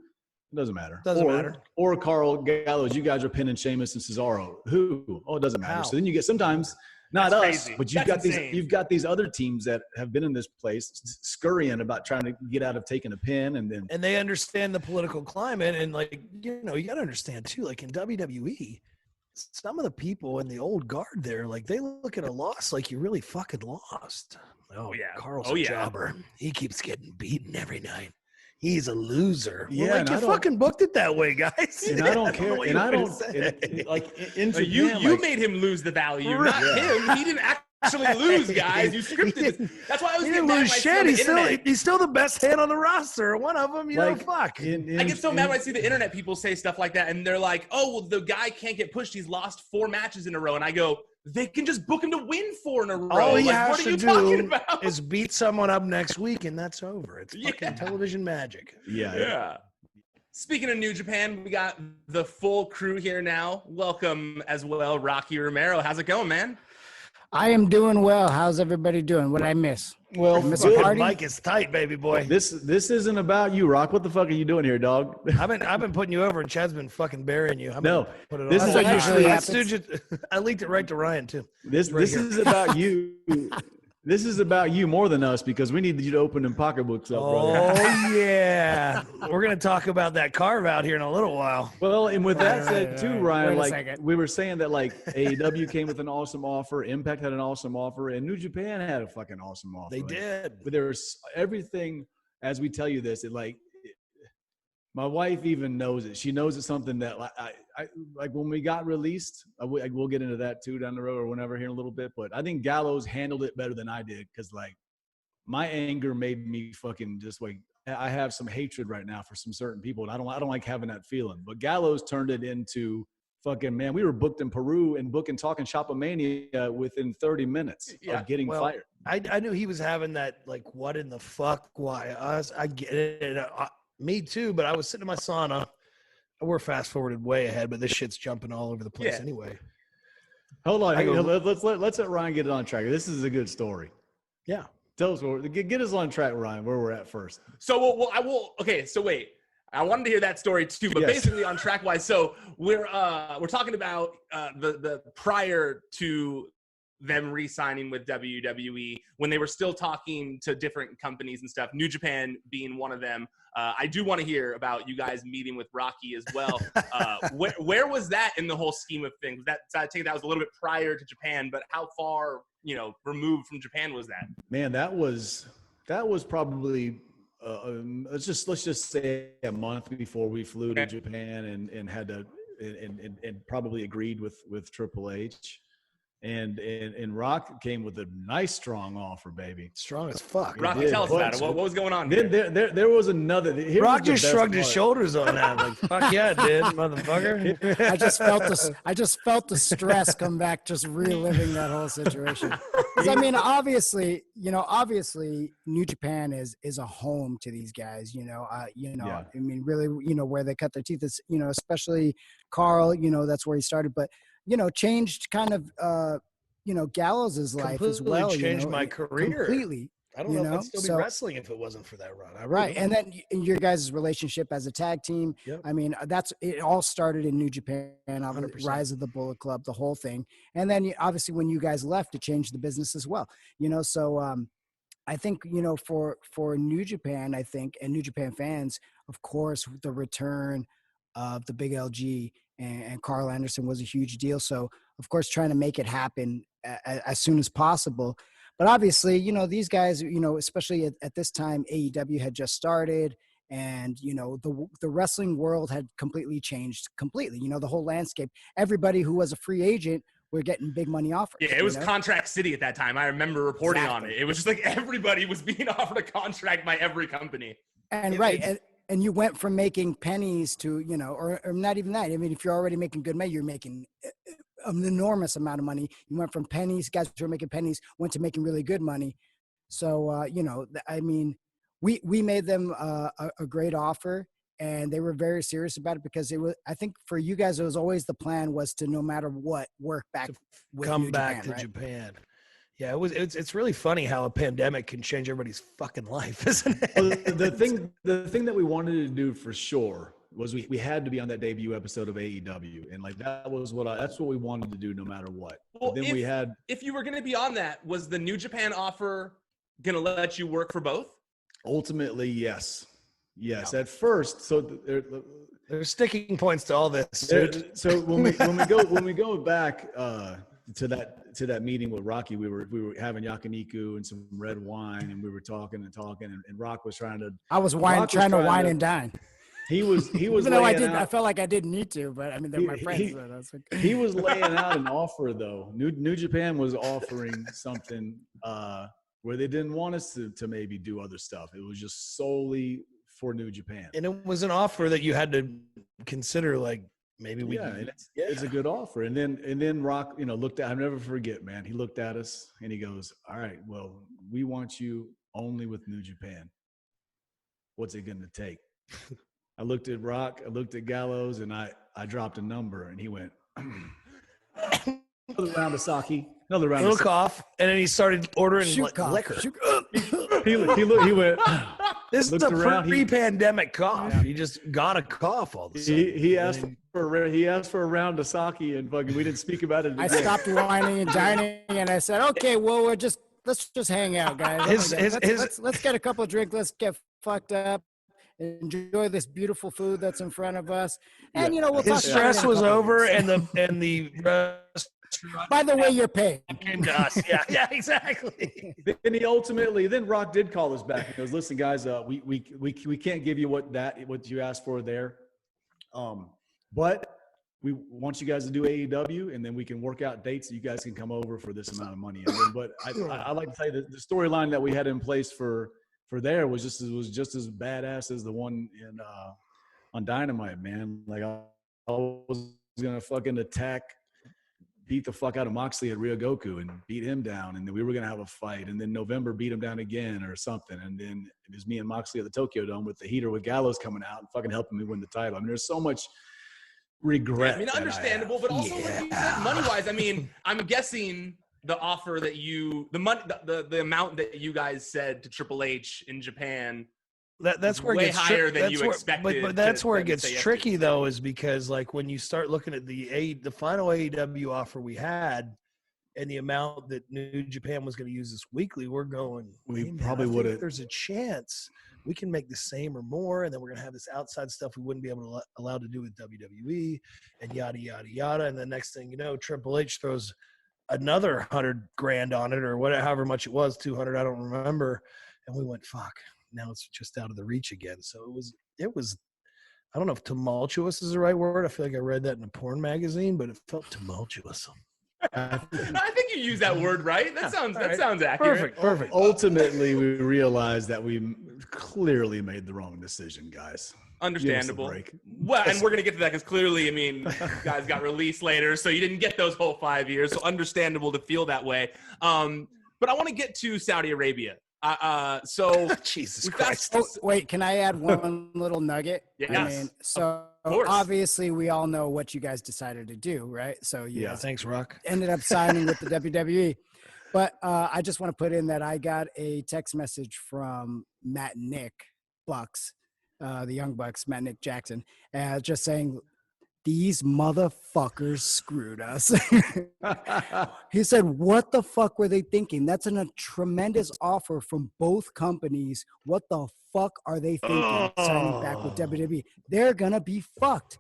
It doesn't matter. Doesn't matter. Or Carl Gallows, you guys are pinning Sheamus and Cesaro. Who? Oh, it doesn't matter. So then you get sometimes Not That's us, crazy. but That's insane. you've got these other teams that have been in this place scurrying about trying to get out of taking a pin, and they understand the political climate, and like you got to understand too. Like in WWE, some of the people in the old guard there, like they look at a loss like you really fucking lost. Oh yeah, Carl's a jobber. He keeps getting beaten every night. He's a loser. Yeah, well, like you fucking booked it that way, guys. And I don't care. In Japan, you made him lose the value, not him. He didn't actually lose, guys. You scripted it. That's why I was getting mad. He's still the best hand on the roster. One of them, fuck. I get so mad when I see the internet people say stuff like that, and they're like, "Oh, well, the guy can't get pushed. He's lost 4 matches in a row." And I go, "They can just book him to win 4 in a row." All he has what are to you do talking about? is beat someone up next week, and that's over. It's fucking television magic. Yeah. Speaking of New Japan, we got the full crew here now. Welcome as well, Rocky Romero. How's it going, man? I am doing well. How's everybody doing? What did I miss? Well, miss a party? Mike is tight, baby boy. This isn't about you, Rock. What the fuck are you doing here, dog? I've been putting you over, and Chad's been fucking burying you. This is what usually happens. I leaked it right to Ryan too. This is about you. This is about you more than us because we need you to open them pocketbooks up, brother. Oh yeah, we're gonna talk about that carve out here in a little while. Well, and with that said too, Ryan, like second. we were saying that like AEW came with an awesome offer, Impact had an awesome offer, and New Japan had a fucking awesome offer. They did. But there's everything as we tell you this. My wife even knows it. She knows it's something that I like when we got released. We'll get into that too down the road or whenever here in a little bit. But I think Gallows handled it better than I did because like my anger made me fucking just like I have some hatred right now for some certain people, and I don't like having that feeling. But Gallows turned it into fucking man. We were booked in Peru and talking Shopomania within 30 minutes of getting fired. I knew he was having that like what in the fuck? Why us? I get it. Me too, but I was sitting in my sauna. We're fast forwarded way ahead, but this shit's jumping all over the place anyway. Hold on, let's let Ryan get it on track. This is a good story. Yeah, tell us get us on track, Ryan. Where we're at first. So I will. Okay, so wait. I wanted to hear that story too, but basically on track wise. So we're talking about the prior to them re-signing with WWE when they were still talking to different companies and stuff, New Japan being one of them. I do want to hear about you guys meeting with Rocky as well. Where was that in the whole scheme of things? I take that was a little bit prior to Japan, but how far, removed from Japan was that? Man, that was probably let's just say a month before we flew to Japan and had to and probably agreed with Triple H. And Rock came with a nice, strong offer, baby. Strong as fuck. Rocky, tell us about it. What was going on? Then there was another. Rock just shrugged his shoulders on that. Like, fuck yeah, dude, motherfucker. I just felt the stress come back, just reliving that whole situation. Because I mean, obviously, New Japan is a home to these guys. I mean, really, where they cut their teeth is, especially Carl. That's where he started, but. Changed kind of, Gallows' life as well. Changed my career. Completely. I don't know if I'd still be wrestling if it wasn't for that run. Right. And then your guys' relationship as a tag team. Yep. I mean, it all started in New Japan, 100%. Rise of the Bullet Club, the whole thing. And then obviously when you guys left, it changed the business as well. So I think, for New Japan, and New Japan fans, of course, the return of the big LG and Carl Anderson was a huge deal. So, of course, trying to make it happen as soon as possible. But obviously, these guys, especially at this time, AEW had just started and, the wrestling world had completely changed completely. The whole landscape, everybody who was a free agent were getting big money offers. Yeah, it was contract city at that time. I remember reporting on it. It was just like everybody was being offered a contract by every company. And And you went from making pennies to, or not even that. I mean, if you're already making good money, you're making an enormous amount of money. You went from pennies, guys who were making pennies, went to making really good money. So, I mean, we made them a great offer, and they were very serious about it because it was. I think for you guys, it was always the plan was to no matter what work back, come back to Japan. Yeah, it's really funny how a pandemic can change everybody's fucking life, isn't it? Well, the thing that we wanted to do for sure was we had to be on that debut episode of AEW, and like that's what we wanted to do no matter what. Well, then if you were going to be on that, was the New Japan offer going to let you work for both? Ultimately, yes. At first, so there's sticking points to all this. So when we go back to that meeting with Rocky, we were having yakiniku and some red wine, and we were talking, and Rock was trying to. I was trying to wine and dine. He was. Even though I felt like I didn't need to, but I mean, they're my friends. So that's okay. He was laying out an offer though. New Japan was offering something where they didn't want us to maybe do other stuff. It was just solely for New Japan. And it was an offer that you had to consider, like maybe we. Yeah, it's a good offer. And then Rock, looked at. I'll never forget, man. He looked at us and he goes, "All right, well, we want you only with New Japan. What's it going to take?" I looked at Rock, I looked at Gallows, and I dropped a number, and he went, another round of sake, another round of sake. Cough, and then he started ordering liquor. He went. This is a pre-pandemic cough. You just got a cough all the time. He asked for a round of sake, and fucking we didn't speak about it. I stopped whining and dining, and I said, "Okay, well, let's just hang out, guys. Let's get a couple of drinks. Let's get fucked up. Enjoy this beautiful food that's in front of us, and we'll talk." His stress was over, and the restaurant. By the way, you're paid. Came to us. Yeah, exactly. Then Rock did call us back. He goes, "Listen, guys, we can't give you what you asked for there, but we want you guys to do AEW, and then we can work out dates so you guys can come over for this amount of money." But I like to say that the storyline that we had in place for there was just as badass as the one on Dynamite, man. Like I was gonna fucking beat the fuck out of Moxley at Ryogoku and beat him down, and then we were gonna have a fight, and then November beat him down again or something, and then it was me and Moxley at the Tokyo Dome with the heater with Gallows coming out and fucking helping me win the title. I mean, there's so much regret. I mean, understandable, but also like you said, money-wise, I mean, I'm guessing the offer that the amount that you guys said to Triple H in Japan, that's where it gets higher than you expected. But that's where it gets tricky though, is because like when you start looking at the final AEW offer we had and the amount that New Japan was going to use this weekly, we're going. We probably would have. There's a chance we can make the same or more, and then we're going to have this outside stuff we wouldn't be able to allow to do with WWE, and yada yada yada. And the next thing you know, Triple H throws another $100,000 on it, or whatever, however much it was, 200, I don't remember. And we went, fuck, now it's just out of the reach again. So it was, I don't know if tumultuous is the right word. I feel like I read that in a porn magazine, but it felt tumultuous. I think you use that word right. That sounds accurate. Perfect. Ultimately, we realized that we clearly made the wrong decision, guys. Understandable. Well, and we're going to get to that because clearly, I mean, you guys got released later, so you didn't get those whole 5 years. So understandable to feel that way. But I want to get to Saudi Arabia. So Jesus Christ. Wait, can I add one little nugget? Yes. I mean, so obviously we all know what you guys decided to do, right? So you guys thanks, Rock. ended up signing with the WWE. But I just want to put in that I got a text message from Matt and Nick Bucks, the Young Bucks, Matt and Nick Jackson, just saying, these motherfuckers screwed us. He said, what the fuck were they thinking? That's a tremendous offer from both companies. What the fuck are they thinking signing back with WWE? They're going to be fucked.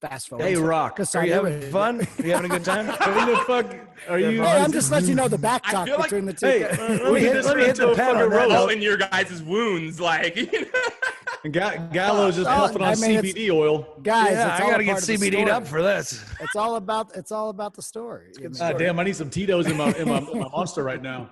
Fast forward. Hey, Rock, are you having fun? Are you having a good time? What the fuck are you? Hey, I'm just letting you know the back talk between the two. Hey, let me hit the pen on that. In your guys' wounds, like, you know. And Gallows just puffing on CBD oil. Guys, I got to get CBD'd up for this. It's all about the story. Damn, I need some Tito's in my Monster right now.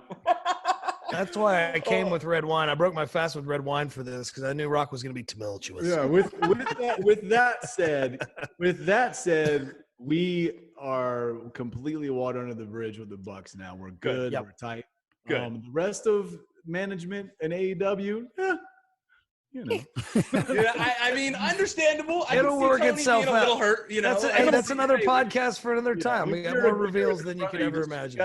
That's why I came with red wine. I broke my fast with red wine for this because I knew Rock was going to be tumultuous. Yeah. With that said, we are completely water under the bridge with the Bucks now. We're good. Yep. We're tight. Good. The rest of management and AEW, you know. Yeah, I mean, understandable. I It'll can see work Tony itself being a little out. hurt, you know. That's another podcast for another time. We got more reveals than you could ever imagine.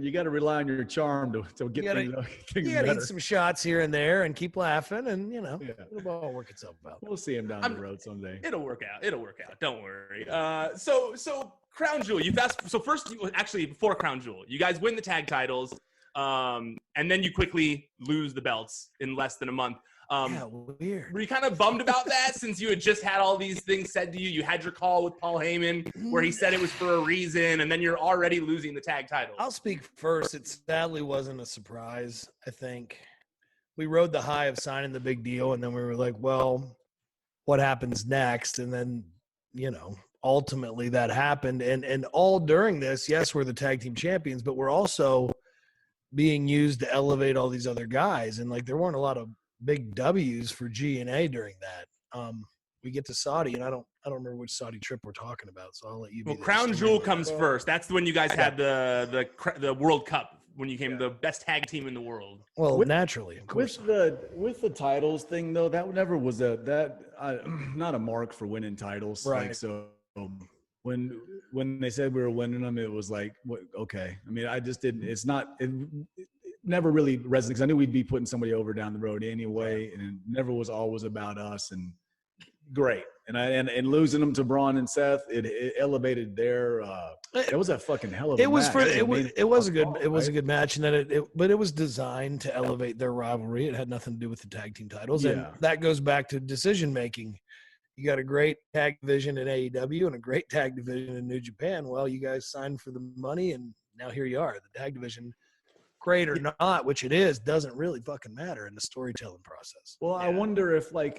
You gotta rely on your charm to get things You gotta better. eat some shots here and there and keep laughing, and it'll all work itself out. We'll see him down the road someday. It'll work out. It'll work out. Don't worry. So Crown Jewel. Before Crown Jewel, you guys win the tag titles, and then you quickly lose the belts in less than a month. Weird. Were you kind of bummed about that since you had just had all these things said to you? You had your call with Paul Heyman where he said it was for a reason, and then you're already losing the tag titles. I'll speak first. It sadly wasn't a surprise, I think. We rode the high of signing the big deal, and then we were like, well, what happens next? And then, ultimately that happened. And all during this, yes, we're the tag team champions, but we're also being used to elevate all these other guys. And, there weren't a lot of big W's for G&A during that. We get to Saudi, and I don't remember which Saudi trip we're talking about, so I'll let you. Well, Crown Jewel comes first. That's when you guys had the World Cup when you came the best tag team in the world. Well, naturally, of course. With the titles thing though, that never was not a mark for winning titles. Right. When they said we were winning them, it was like, okay. I mean, I just didn't. It's not. It never really resonated because I knew we'd be putting somebody over down the road anyway, and it never was always about us. And great, and losing them to Braun and Seth, it elevated their. It was a fucking hell of a match. It was a good match, and then but it was designed to elevate their rivalry. It had nothing to do with the tag team titles, and that goes back to decision making. You got a great tag division in AEW and a great tag division in New Japan. Well, you guys signed for the money, and now here you are. The tag division, great or not, which it is, doesn't really fucking matter in the storytelling process. Well, I wonder if I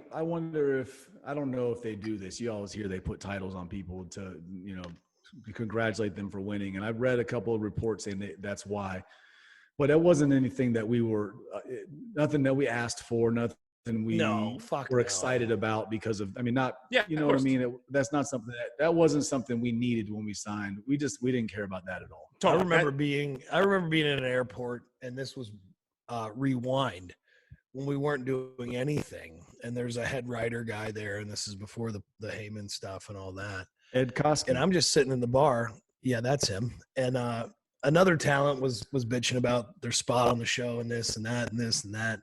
don't know if they do this. You always hear they put titles on people to, congratulate them for winning. And I've read a couple of reports saying that's why. But it wasn't anything that we were, nothing that we asked for, nothing we were excited about because of, what I mean? That's not something that wasn't something we needed when we signed. We didn't care about that at all. I remember being in an airport, and this was Rewind, when we weren't doing anything, and there's a head writer guy there, and this is before the Heyman stuff and all that. Ed Koskinen. And I'm just sitting in the bar. Yeah, that's him. And another talent was bitching about their spot on the show and this and that and this and that,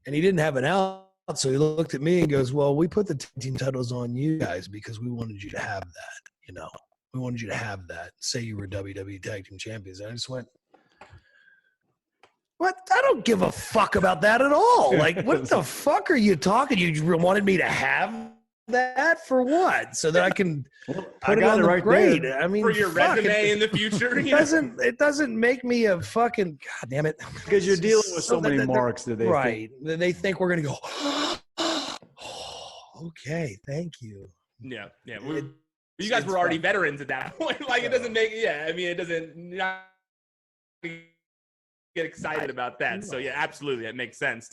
and he didn't have an out. So he looked at me and goes, well, we put the tag team titles on you guys because we wanted you to have that, We wanted you to have that. Say you were WWE Tag Team Champions. And I just went, what? I don't give a fuck about that at all. Like, what the fuck are you talking? You wanted me to have that for what? So that I can put it on the right grade. There. I mean, for your resume in the future. It doesn't make me a fucking, God damn it. Because you're dealing with so many marks that they think we're going to go, okay, thank you. Yeah. You guys were already veterans at that point. It doesn't make, it doesn't not get excited about that. So absolutely, that makes sense.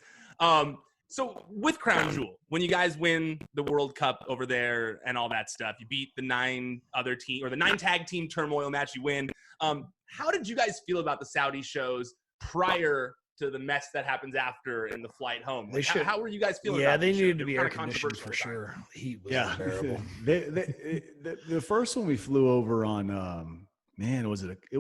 So with Crown Jewel, when you guys win the World Cup over there and all that stuff, you beat the 9 tag team turmoil match, you win. How did you guys feel about the Saudi shows prior to the mess that happens after in the flight home? How were you guys feeling? Yeah, about they the needed show? to be air conditioned for sure. The heat was unbearable. The first one we flew over on, it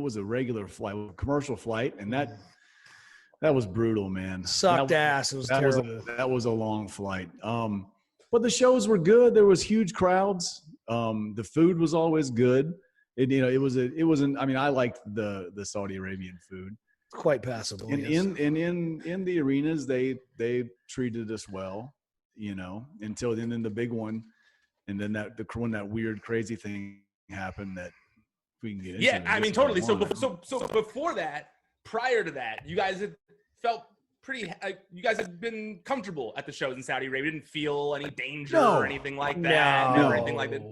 was a regular flight, a commercial flight, and that was brutal, man. Sucked ass. It was terrible. That was a long flight. But the shows were good. There was huge crowds. The food was always good. I liked the Saudi Arabian food. Quite passable. And in the arenas, they treated us well, until then the big one, and then when that weird crazy thing happened that we can get into. Yeah, totally. So before that, prior to that, you guys had felt pretty. You guys had been comfortable at the shows in Saudi Arabia. Didn't feel any danger or anything like that. No. Or anything like that.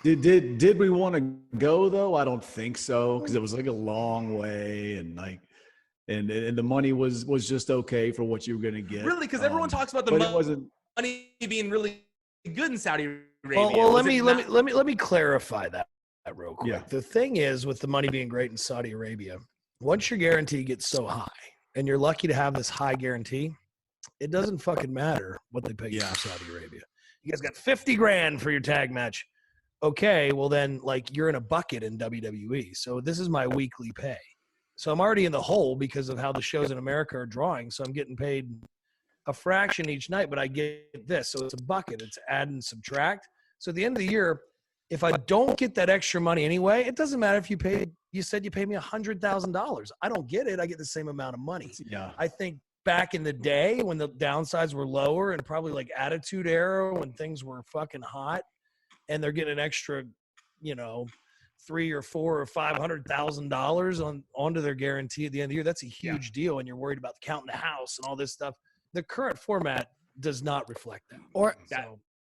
Did we want to go though? I don't think so, because it was like a long way, and the money was just okay for what you were going to get. Really, because everyone talks about the money being really good in Saudi Arabia. Well, let me clarify that real quick. Yeah. The thing is, with the money being great in Saudi Arabia, once your guarantee gets so high, and you're lucky to have this high guarantee, It doesn't fucking matter what they pay you for Saudi Arabia. You guys got 50 grand for your tag match. Okay, well then, like, you're in a bucket in WWE. So this is my weekly pay. So I'm already in the hole because of how the shows in America are drawing. So I'm getting paid a fraction each night, but I get this. So it's a bucket. It's add and subtract. So at the end of the year, if I don't get that extra money anyway, it doesn't matter if you said you paid me $100,000. I don't get it. I get the same amount of money. Yeah. I think back in the day when the downsides were lower and probably like Attitude Era when things were fucking hot and they're getting an extra, you know, $300,000 or $400,000 or $500,000 onto their guarantee at the end of the year. That's a huge deal. And you're worried about counting the house and all this stuff. The current format does not reflect that.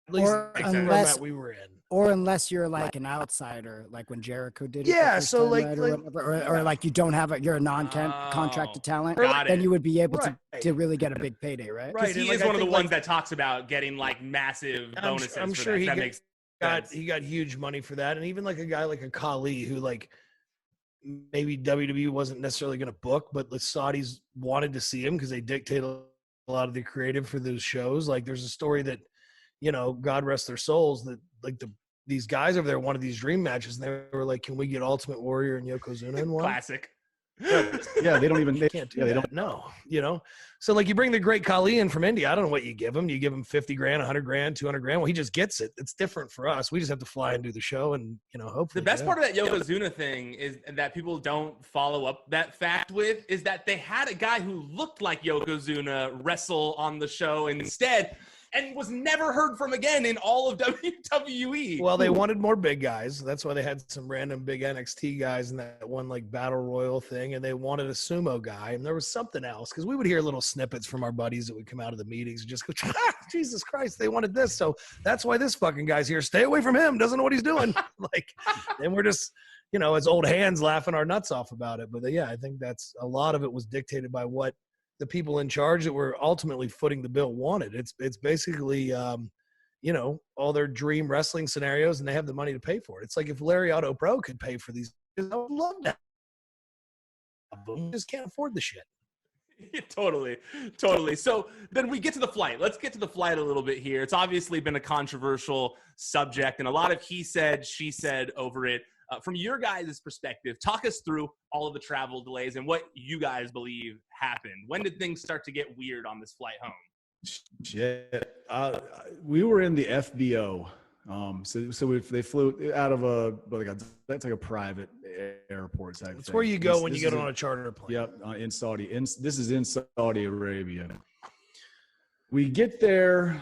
At least the format we were in. Or unless you're like an outsider, like when Jericho did it. Yeah, the first so time, like, right, or like you don't have you're a non-contracted talent, then you would be able to really get a big payday, right? Right. He is one of the ones that talks about getting like massive bonuses. I'm for sure that. he got huge money for that, and even like a guy like a Khali who like maybe WWE wasn't necessarily going to book, but the Saudis wanted to see him because they dictated a lot of the creative for those shows. Like there's a story that, you know, God rest their souls, that like these guys over there wanted these dream matches, and they were like, "Can we get Ultimate Warrior and Yokozuna in one?" Classic. Yeah, they don't even. They can't do that. They don't know. You know, so like you bring the great Khali in from India. I don't know what you give him. You give him 50 grand, 100 grand, 200 grand. Well, he just gets it. It's different for us. We just have to fly and do the show, and you know, hopefully. The best part of that Yokozuna thing is that people don't follow up that fact with is that they had a guy who looked like Yokozuna wrestle on the show instead. And was never heard from again in all of WWE. Well, they wanted more big guys. That's why they had some random big NXT guys in that one like battle royal thing. And they wanted a sumo guy. And there was something else because we would hear little snippets from our buddies that would come out of the meetings and just go, Jesus Christ, they wanted this. So that's why this fucking guy's here. Stay away from him. Doesn't know what he's doing. Like, and we're just, you know, as old hands laughing our nuts off about it. But yeah, I think that's a lot of it was dictated by what the people in charge that were ultimately footing the bill wanted. It's basically, you know, all their dream wrestling scenarios, and they have the money to pay for it. It's like if Larry Auto Pro could pay for these, I would love that. You just can't afford the shit. Yeah, totally. So then we get to the flight. Let's get to the flight a little bit here. It's obviously been a controversial subject and a lot of he said, she said over it. From your guys' perspective, talk us through all of the travel delays and what you guys believe happened. When did things start to get weird on this flight home? Shit. We were in the FBO. They flew out of that's like a private airport type. It's where you go when you get on a charter plane. Yep, in Saudi. This is in Saudi Arabia. We get there.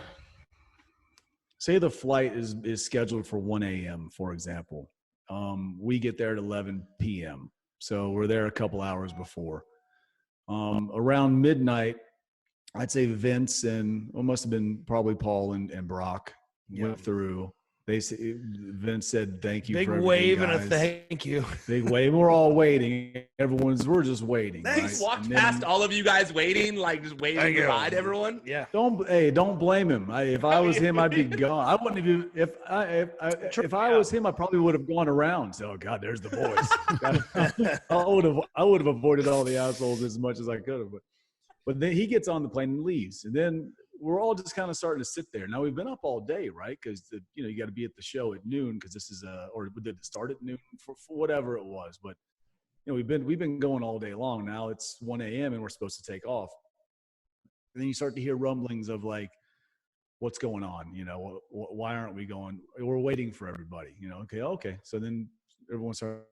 Say the flight is scheduled for 1 a.m., for example. We get there at 11 p.m. So we're there a couple hours before. Around midnight, I'd say Vince and it must have been probably Paul and Brock went through. Vince said, "Thank you." Big for wave guys. and a thank you. Big wave. We're all waiting. We're just waiting. Thanks. Right? Walked past all of you guys waiting, like just waving goodbye to everyone. Yeah. Don't blame him. If I was him, I'd be gone. I wouldn't even. If I was him, I probably would have gone around. So, oh God, there's the boys. I would have avoided all the assholes as much as I could have. But then he gets on the plane and leaves, and then we're all just kind of starting to sit there. Now we've been up all day, right? Because you got to be at the show at noon because this is or did it start at noon for whatever it was. But we've been going all day long. Now it's 1 a.m. and we're supposed to take off. And then you start to hear rumblings of like, what's going on? Why aren't we going? We're waiting for everybody. Okay. So then everyone starts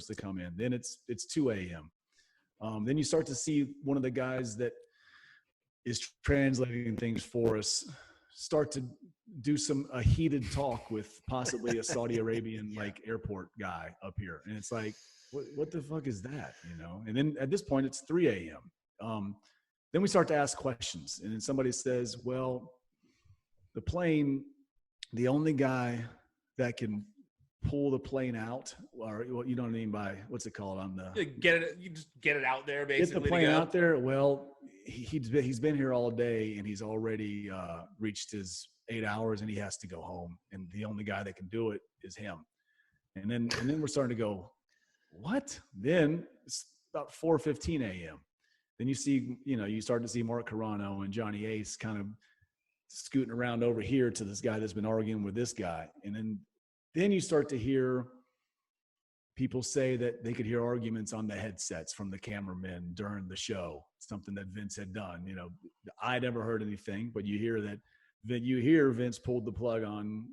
to come in. Then it's 2 a.m. Then you start to see one of the guys that is translating things for us start to do a heated talk with possibly a Saudi Arabian like airport guy up here. And it's like, what the fuck is that? And then at this point it's 3 a.m. Then we start to ask questions. And then somebody says, well, the plane, the only guy that can pull the plane out, or you know what I mean by what's it called on the you just get it out there basically. Get the plane out there. Well, he's been here all day and he's already reached his 8 hours and he has to go home. And the only guy that can do it is him. And then we're starting to go, what? Then it's about 4:15 a.m. then you see, you start to see Mark Carrano and Johnny Ace kind of scooting around over here to this guy that's been arguing with this guy. And then you start to hear people say that they could hear arguments on the headsets from the cameramen during the show, something that Vince had done. I never heard anything, but you hear Vince pulled the plug on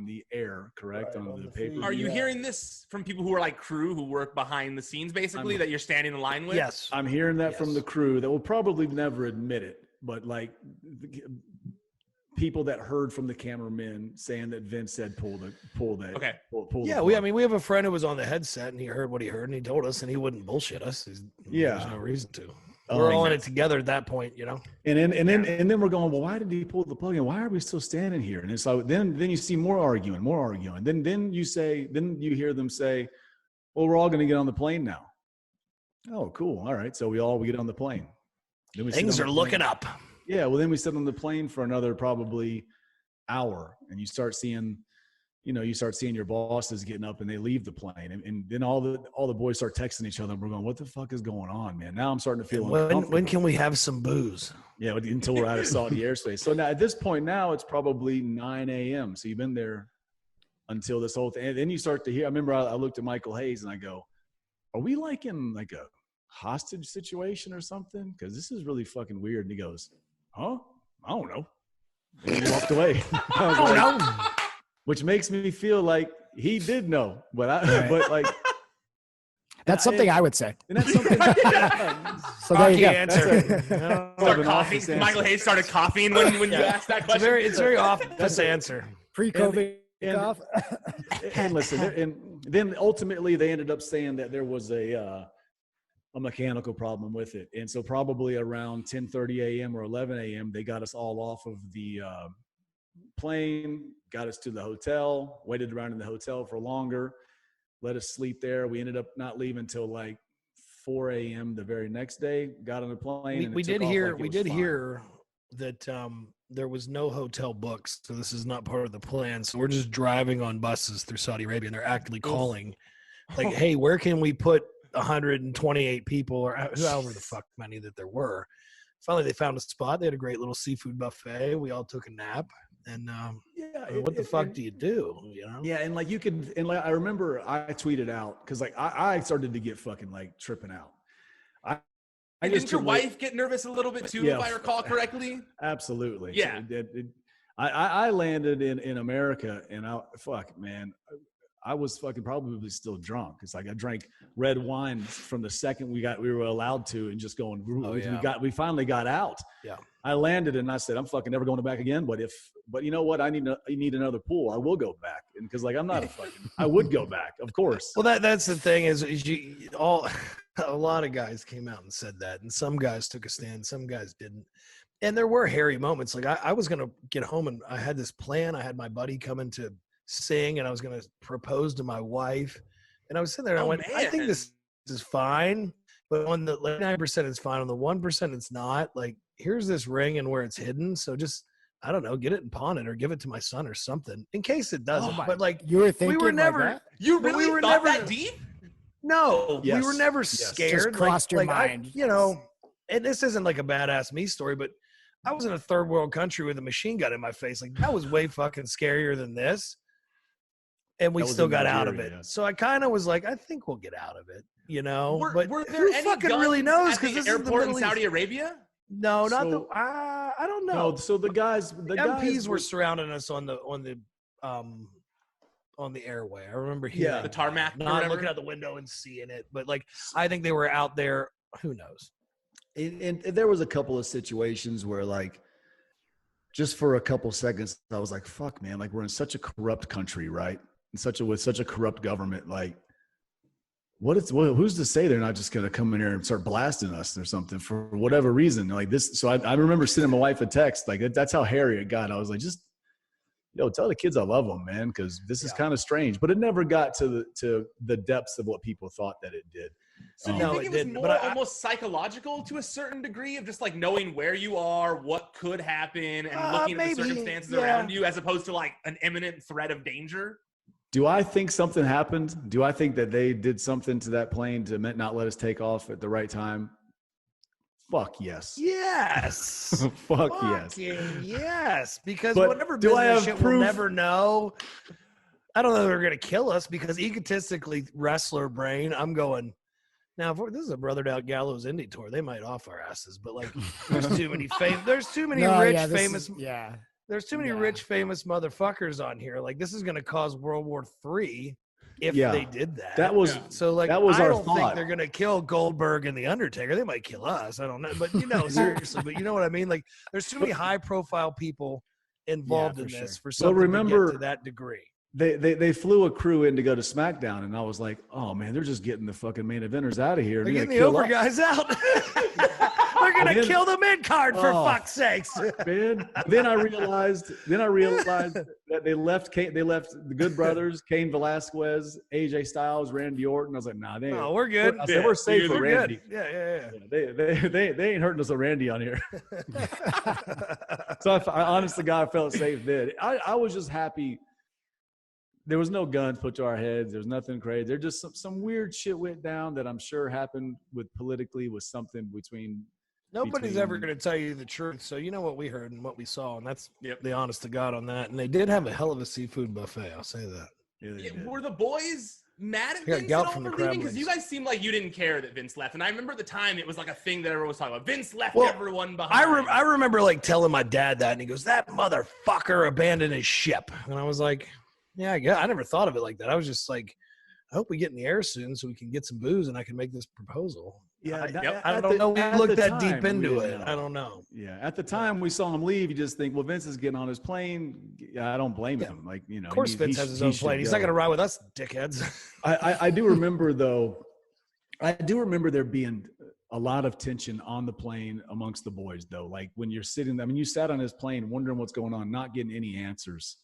the air, correct? Right, on the paper. Are you hearing this from people who are like crew who work behind the scenes, basically, that you're standing in line with? Yes. I'm hearing that from the crew that will probably never admit it, but like people that heard from the cameramen saying that Vince said pull the Okay. pull Yeah, the plug. we have a friend who was on the headset and he heard what he heard and he told us and he wouldn't bullshit us. There's no reason to. We're all in it together at that point, And then we're going, well, why did he pull the plug? And why are we still standing here? And it's like then you see more arguing. Then you hear them say, well, we're all going to get on the plane now. Oh, cool. All right. So we get on the plane. Then Things are looking up. Yeah. Well, then we sit on the plane for another probably hour, and you start seeing your bosses getting up and they leave the plane, and then all the boys start texting each other. And we're going, what the fuck is going on, man? Now I'm starting to feel uncomfortable. When can we have some booze? Yeah, until we're out of Saudi airspace. So now at this point, it's probably 9 a.m. So you've been there until this whole thing. And then you start to hear, I remember I looked at Michael Hayes and I go, are we like in like a hostage situation or something? Because this is really fucking weird. And he goes, huh? I don't know. And he walked away. I don't know. Which makes me feel like he did know, but that's something I would say. And that's something. So there you go. Answer. Start coughing. Michael Hayes started coughing when you asked that question. It's very office answer. Pre-COVID cough. And listen, and then ultimately they ended up saying that there was a mechanical problem with it, and so probably around 10:30 a.m. or 11 a.m. they got us all off of the plane, got us to the hotel, waited around in the hotel for longer, let us sleep there. We ended up not leaving until like 4 a.m. the very next day, got on the plane. We did hear that there was no hotel books, so this is not part of the plan. So we're just driving on buses through Saudi Arabia, and they're actively calling like, hey, where can we put 128 people or however the fuck many that there were. Finally, they found a spot. They had a great little seafood buffet. We all took a nap. And what the fuck do you do? Yeah, and like I remember I tweeted out because like I started to get fucking like tripping out. Didn't your wife get nervous a little bit too, if I recall correctly? Absolutely. Yeah. I landed in America, and I was fucking probably still drunk. It's like I drank red wine from the second we were allowed to, and just going. We finally got out. Yeah. I landed and I said, I'm fucking never going back again. But you know what? I need another pool. I will go back, and because like I'm not I would go back, of course. Well, that's the thing is a lot of guys came out and said that, and some guys took a stand, some guys didn't. And there were hairy moments. Like I was gonna get home, and I had this plan. I had my buddy coming to sing, and I was going to propose to my wife, and I was sitting there and I went, I think this is fine, but on the 9% it's fine, on the 1% it's not. Like, here's this ring and where it's hidden, so just I don't know, get it and pawn it or give it to my son or something in case it doesn't. But like, you were thinking we were never like that? You really were thought never that deep? No, Yes. we were never Yes. scared. Just crossed your mind. And this isn't like a badass me story, but I was in a third world country with a machine gun in my face. Like, that was way fucking scarier than this. And we still got out of it. Yeah. So I kind of was like, I think we'll get out of it, Were there who any fucking guns really knows? at Because the this is the airport in Middle Saudi East. Arabia? No, not So- I don't know. No, so the guys, MPs were surrounding us on the airway. I remember hearing The tarmac. or not whatever? looking out the window and seeing it, but like I think they were out there. Who knows? And there was a couple of situations where like just for a couple seconds I was like, fuck man, like we're in such a corrupt country, right? With such a corrupt government, like who's to say they're not just going to come in here and start blasting us or something for whatever reason like this. So I remember sending my wife a text, like that's how hairy it got. I was like, just tell the kids I love them, man, because this is kind of strange. But it never got to the depths of what people thought that it did. So you think it was more almost psychological to a certain degree of just like knowing where you are, what could happen, and looking at the circumstances around you, as opposed to like an imminent threat of danger? Do I think something happened? Do I think that they did something to that plane to not let us take off at the right time? Fuck yes. Yes. Fuck yes. Fucking yes. Because But whatever do I business have shit proof? we'll never know. I don't know they're going to kill us because egotistically, wrestler brain, I'm going, now, if this is a Brothered Out Gallows indie tour, they might off our asses. But, like, there's too many there's too many there's too many rich, famous motherfuckers on here. Like, this is going to cause World War III if they did that. That was so. Like, that was I our don't think thought. they're going to kill Goldberg and the Undertaker. They might kill us. I don't know, but seriously. But you know what I mean? Like, there's too many high-profile people involved in this for something to get to that degree. They flew a crew in to go to SmackDown, and I was like, oh man, they're just getting the fucking main eventers out of here. They're getting the over guys out. They're gonna kill the mid card for fuck's sakes. Man. Then I realized that they left the Good Brothers, Cain Velasquez, AJ Styles, Randy Orton. I was like, nah, we're good. I said, we're safe with Randy. Good. Yeah. They ain't hurting us with Randy on here. So I honest to God, I felt safe then. I was just happy. There was no guns put to our heads. There was nothing crazy. There just some weird shit went down that I'm sure happened with something between. Nobody's ever going to tell you the truth. So you know what we heard and what we saw, and that's the honest to God on that. And they did have a hell of a seafood buffet. I'll say that. Were the boys mad at Yeah, Vince gout at all from for the leaving? crab Because you legs. guys seemed like you didn't care that Vince left. And I remember at the time it was like a thing that everyone was talking about. Vince left everyone behind. I remember like telling my dad that, and he goes, "That motherfucker abandoned his ship." And I was like, "Yeah, I guess." I never thought of it like that. I was just like, "I hope we get in the air soon so we can get some booze and I can make this proposal." Yeah, I don't know. We looked that deep into it. I don't know. Yeah, at the time we saw him leave, you just think, well, Vince is getting on his plane. Yeah, I don't blame him. Like, you know, Of course, Vince has his own plane. He's not going to ride with us, dickheads. I do remember though. I do remember there being a lot of tension on the plane amongst the boys, though. Like when you're sitting, I mean, you sat on his plane wondering what's going on, not getting any answers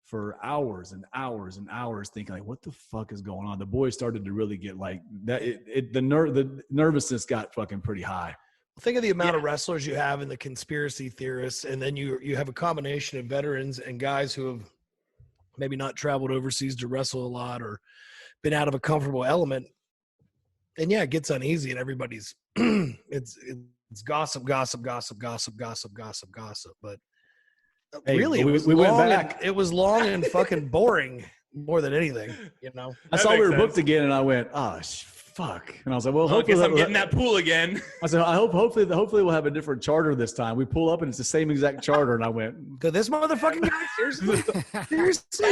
for hours and hours and hours, thinking like, what the fuck is going on? The boys started to really get like that. The nervousness got fucking pretty high. Think of the amount of wrestlers you have and the conspiracy theorists, and then you have a combination of veterans and guys who have maybe not traveled overseas to wrestle a lot or been out of a comfortable element. And yeah, it gets uneasy, and everybody's it's gossip. But hey, really, we went back. It was long and fucking boring more than anything. You know, I saw we were booked again, and I went, oh fuck. And I was like, well, I guess I'm getting that pool again. I said, hopefully we'll have a different charter this time. We pull up and it's the same exact charter, and I went, could this motherfucking guy seriously?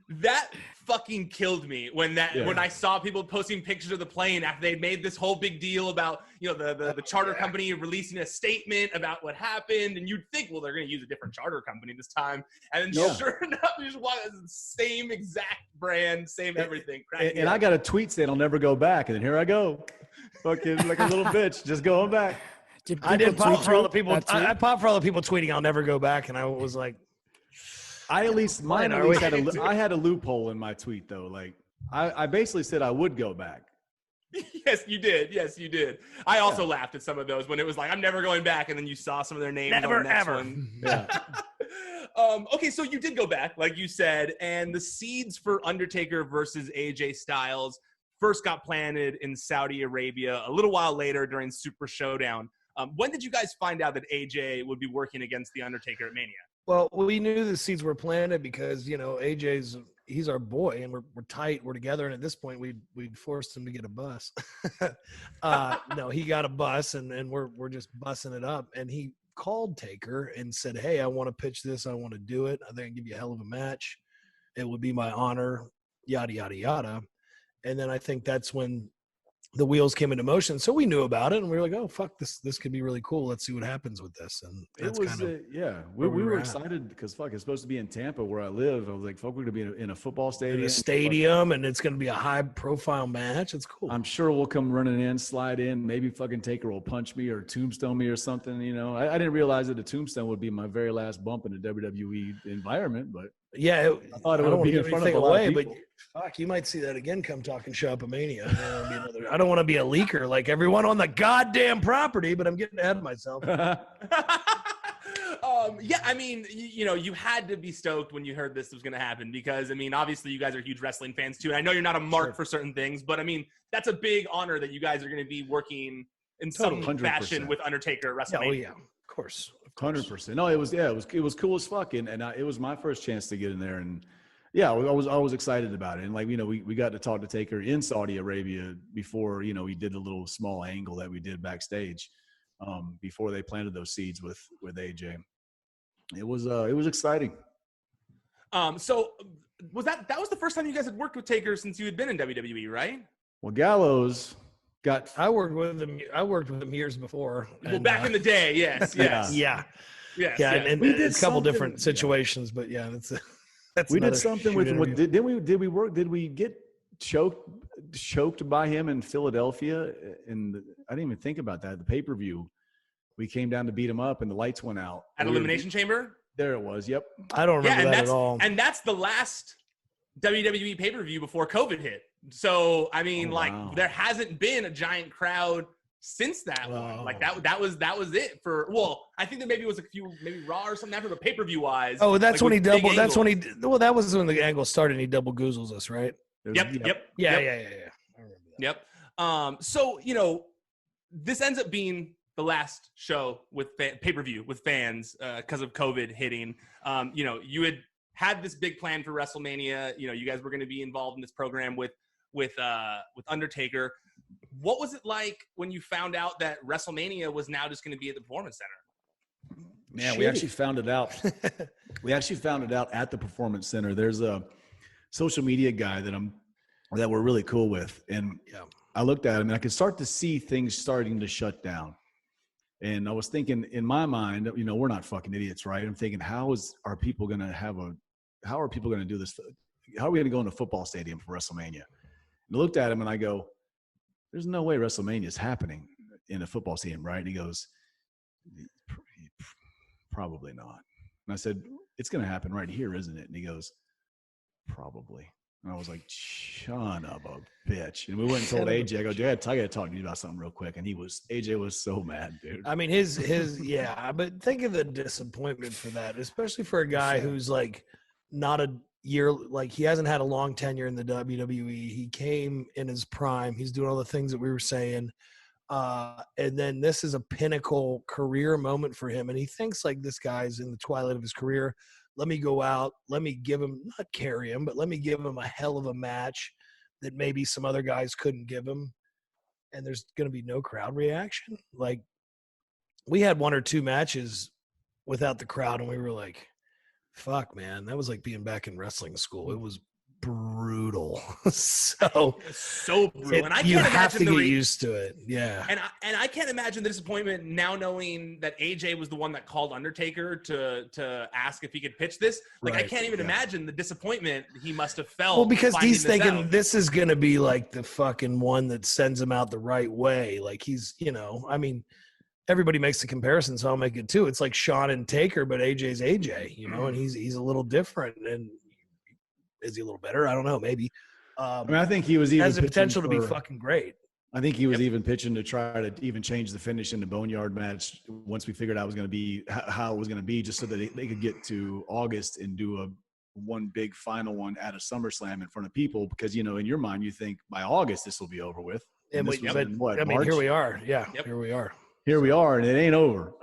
That fucking killed me when I saw people posting pictures of the plane after they made this whole big deal about, you know, the charter company releasing a statement about what happened, and you'd think, well, they're going to use a different charter company this time, and then sure enough, you just want the same exact brand, same everything. And I got a tweet saying I'll never go back, and then here I go, fucking like a little bitch, just going back. I did pop for all the people. I popped for all the people tweeting, "I'll never go back," and I was like. I had a loophole in my tweet though. Like I basically said I would go back. Yes, you did. I also laughed at some of those when it was like, I'm never going back. And then you saw some of their names. Never, on the next ever. One. Yeah. Okay, so you did go back, like you said, and the seeds for Undertaker versus AJ Styles first got planted in Saudi Arabia a little while later during Super Showdown. When did you guys find out that AJ would be working against the Undertaker at Mania? Well, we knew the seeds were planted because, you know, he's our boy and we're tight, we're together. And at this point we'd forced him to get a bus. No, he got a bus and we're just bussing it up. And he called Taker and said, "Hey, I want to pitch this. I want to do it. I think I can give you a hell of a match. It would be my honor, yada, yada, yada." And then I think that's when the wheels came into motion. So we knew about it and we were like, oh, fuck, this could be really cool. Let's see what happens with this. And that's we were excited because fuck, it's supposed to be in Tampa where I live. I was like, fuck, we're going to be in a football stadium. In a stadium, and it's going to be a high profile match. It's cool. I'm sure we'll come running in, slide in. Maybe fucking Taker will punch me or tombstone me or something. You know, I didn't realize that a tombstone would be my very last bump in the WWE environment, but yeah, I thought it would be in front of a lot of people. But fuck, you might see that again come talking shop of Mania. I don't want to be a leaker like everyone on the goddamn property, but I'm getting ahead of myself. Yeah, I mean, you know, you had to be stoked when you heard this was going to happen because, I mean, obviously you guys are huge wrestling fans too. And I know you're not a mark for certain things, but I mean, that's a big honor that you guys are going to be working in Totally. some 100%. fashion with Undertaker at WrestleMania. Oh yeah, of course. 100%. No, it was cool as fuck, and it was my first chance to get in there, and yeah, I was excited about it, and like we got to talk to Taker in Saudi Arabia before we did a little small angle that we did backstage before they planted those seeds with AJ. It was exciting. So was that was the first time you guys had worked with Taker since you had been in WWE, right? Well, Gallows got. I worked with him years before. Well, back in the day, yes. Yeah. And we did a couple something- different situations, but yeah, that's We did another something shoot with interview. did we get choked by him in Philadelphia? And I didn't even think about that. The pay-per-view, we came down to beat him up, and the lights went out At Elimination Chamber. There it was. Yep. I don't remember that at all. And that's the last WWE pay-per-view before COVID hit. So I mean, there hasn't been a giant crowd since that one. Like that was it for. Well, I think there maybe was a few, maybe Raw or something after, but pay-per-view wise. Oh, that's like, when he with big doubled. That's when angles. he. Well, that was when the angle started. and He double goozles us, right? Yep. Yeah. I remember that. Yep. So this ends up being the last show with pay-per-view with fans because of COVID hitting. You had this big plan for WrestleMania. You guys were going to be involved in this program with Undertaker. What was it like when you found out that WrestleMania was now just going to be at the Performance Center? Man, we actually found it out. We actually found it out at the Performance Center. There's a social media guy that we're really cool with, and I looked at him and I could start to see things starting to shut down. And I was thinking in my mind, we're not fucking idiots, right? I'm thinking, how are people going to do this? How are we going to go in a football stadium for WrestleMania? And I looked at him and I go, there's no way WrestleMania is happening in a football stadium, right? And he goes, probably not. And I said, it's going to happen right here, isn't it? And he goes, probably. And I was like, son of a bitch. And we went and told AJ, I go, I got to talk to you about something real quick. And AJ was so mad, dude. I mean, but think of the disappointment for that, especially for a guy who's like not a year, like he hasn't had a long tenure in the WWE. He came in his prime. He's doing all the things that we were saying. And then this is a pinnacle career moment for him. And he thinks like this guy's in the twilight of his career. Let me go out. Let me give him, not carry him, but let me give him a hell of a match that maybe some other guys couldn't give him. And there's going to be no crowd reaction. Like we had one or two matches without the crowd and we were like, fuck, man, that was like being back in wrestling school. It was brutal. so brutal. And I you can't have to imagine get used to it. Yeah. And I can't imagine the disappointment now knowing that AJ was the one that called Undertaker to ask if he could pitch this. Like I can't even imagine the disappointment he must have felt. Well, because he's thinking out. this is going to be like the fucking one that sends him out the right way. Like he's, I mean, everybody makes the comparison, so I'll make it too. It's like Shawn and Taker, but AJ's AJ, and he's a little different. And is he a little better? I don't know. Maybe. I mean, I think he was even has the potential to be for, fucking great. I think he was even pitching to try to even change the finish in the Boneyard match once we figured out it was going to be how it was going to be, just so that they could get to August and do one big final one at a SummerSlam in front of people. Because in your mind you think by August this will be over with. And March? here we are. Yeah, here we are. Here we are, and it ain't over.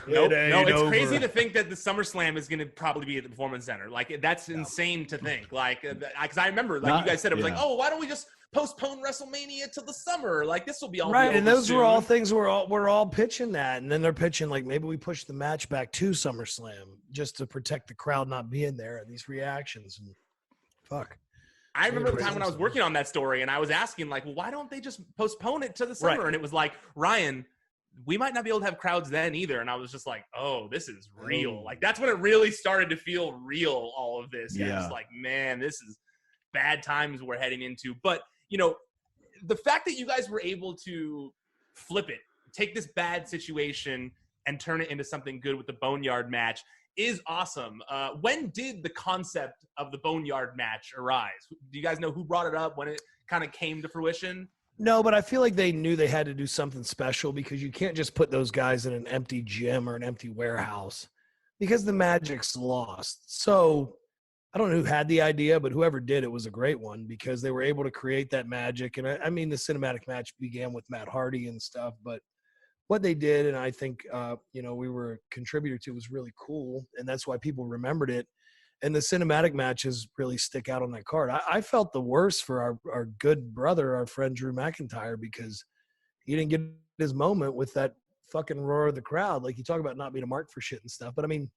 No, it's crazy to think that the SummerSlam is going to probably be at the Performance Center. Like that's insane to think. Like, because I remember, like you guys said, it was like, oh, why don't we just postpone WrestleMania till the summer? Like this will be all right. And those soon. were all things we're all pitching that, and then they're pitching like maybe we push the match back to SummerSlam just to protect the crowd not being there and these reactions and fuck. I remember the time when I was working on that story, and I was asking like, well, why don't they just postpone it to the summer? Right. And it was like, Ryan, we might not be able to have crowds then either. And I was just like, oh, this is real. Like that's when it really started to feel real, all of this. Yeah. Just like, man, this is bad times we're heading into. But, the fact that you guys were able to flip it, take this bad situation and turn it into something good with the Boneyard match is awesome. When did the concept of the Boneyard match arise? Do you guys know who brought it up, when it kind of came to fruition? No, but I feel like they knew they had to do something special because you can't just put those guys in an empty gym or an empty warehouse because the magic's lost. So I don't know who had the idea, but whoever did it was a great one because they were able to create that magic. And I mean, the cinematic match began with Matt Hardy and stuff, but what they did, and I think we were a contributor to, was really cool, and that's why people remembered it. And the cinematic matches really stick out on that card. I felt the worst for our good brother, our friend Drew McIntyre, because he didn't get his moment with that fucking roar of the crowd. Like, you talk about not being a mark for shit and stuff, but I mean,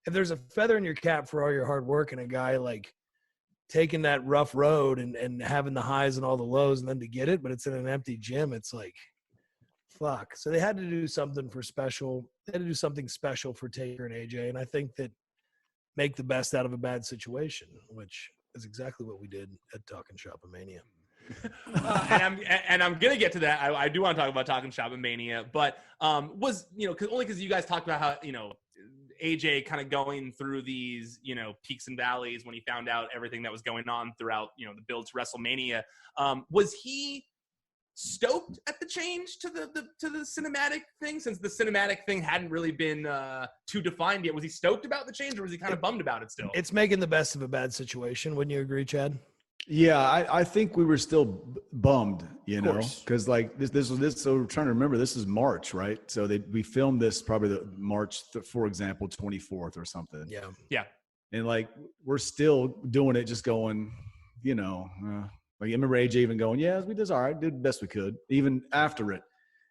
if there's a feather in your cap for all your hard work and a guy like taking that rough road and having the highs and all the lows and then to get it, but it's in an empty gym, it's like, fuck. So they had to do something special. They had to do something special for Taker and AJ. And I think that make the best out of a bad situation, which is exactly what we did at Talking Shop of Mania. and I'm gonna get to that. I do want to talk about Talking Shop and Mania, but because you guys talked about how AJ kind of going through these peaks and valleys when he found out everything that was going on throughout the build to WrestleMania. Was he stoked at the change to the cinematic thing, since the cinematic thing hadn't really been too defined yet? Was he stoked about the change, or was he kind of bummed about it still? It's making the best of a bad situation. Wouldn't you agree, Chad? Yeah, I think we were still bummed, because like this was this. So we're trying to remember, this is March, right? So we filmed this probably the March, for example, 24th or something. Yeah. And like we're still doing it, just going, like I remember AJ even going, "Yeah, we did all right, did the best we could," even after it.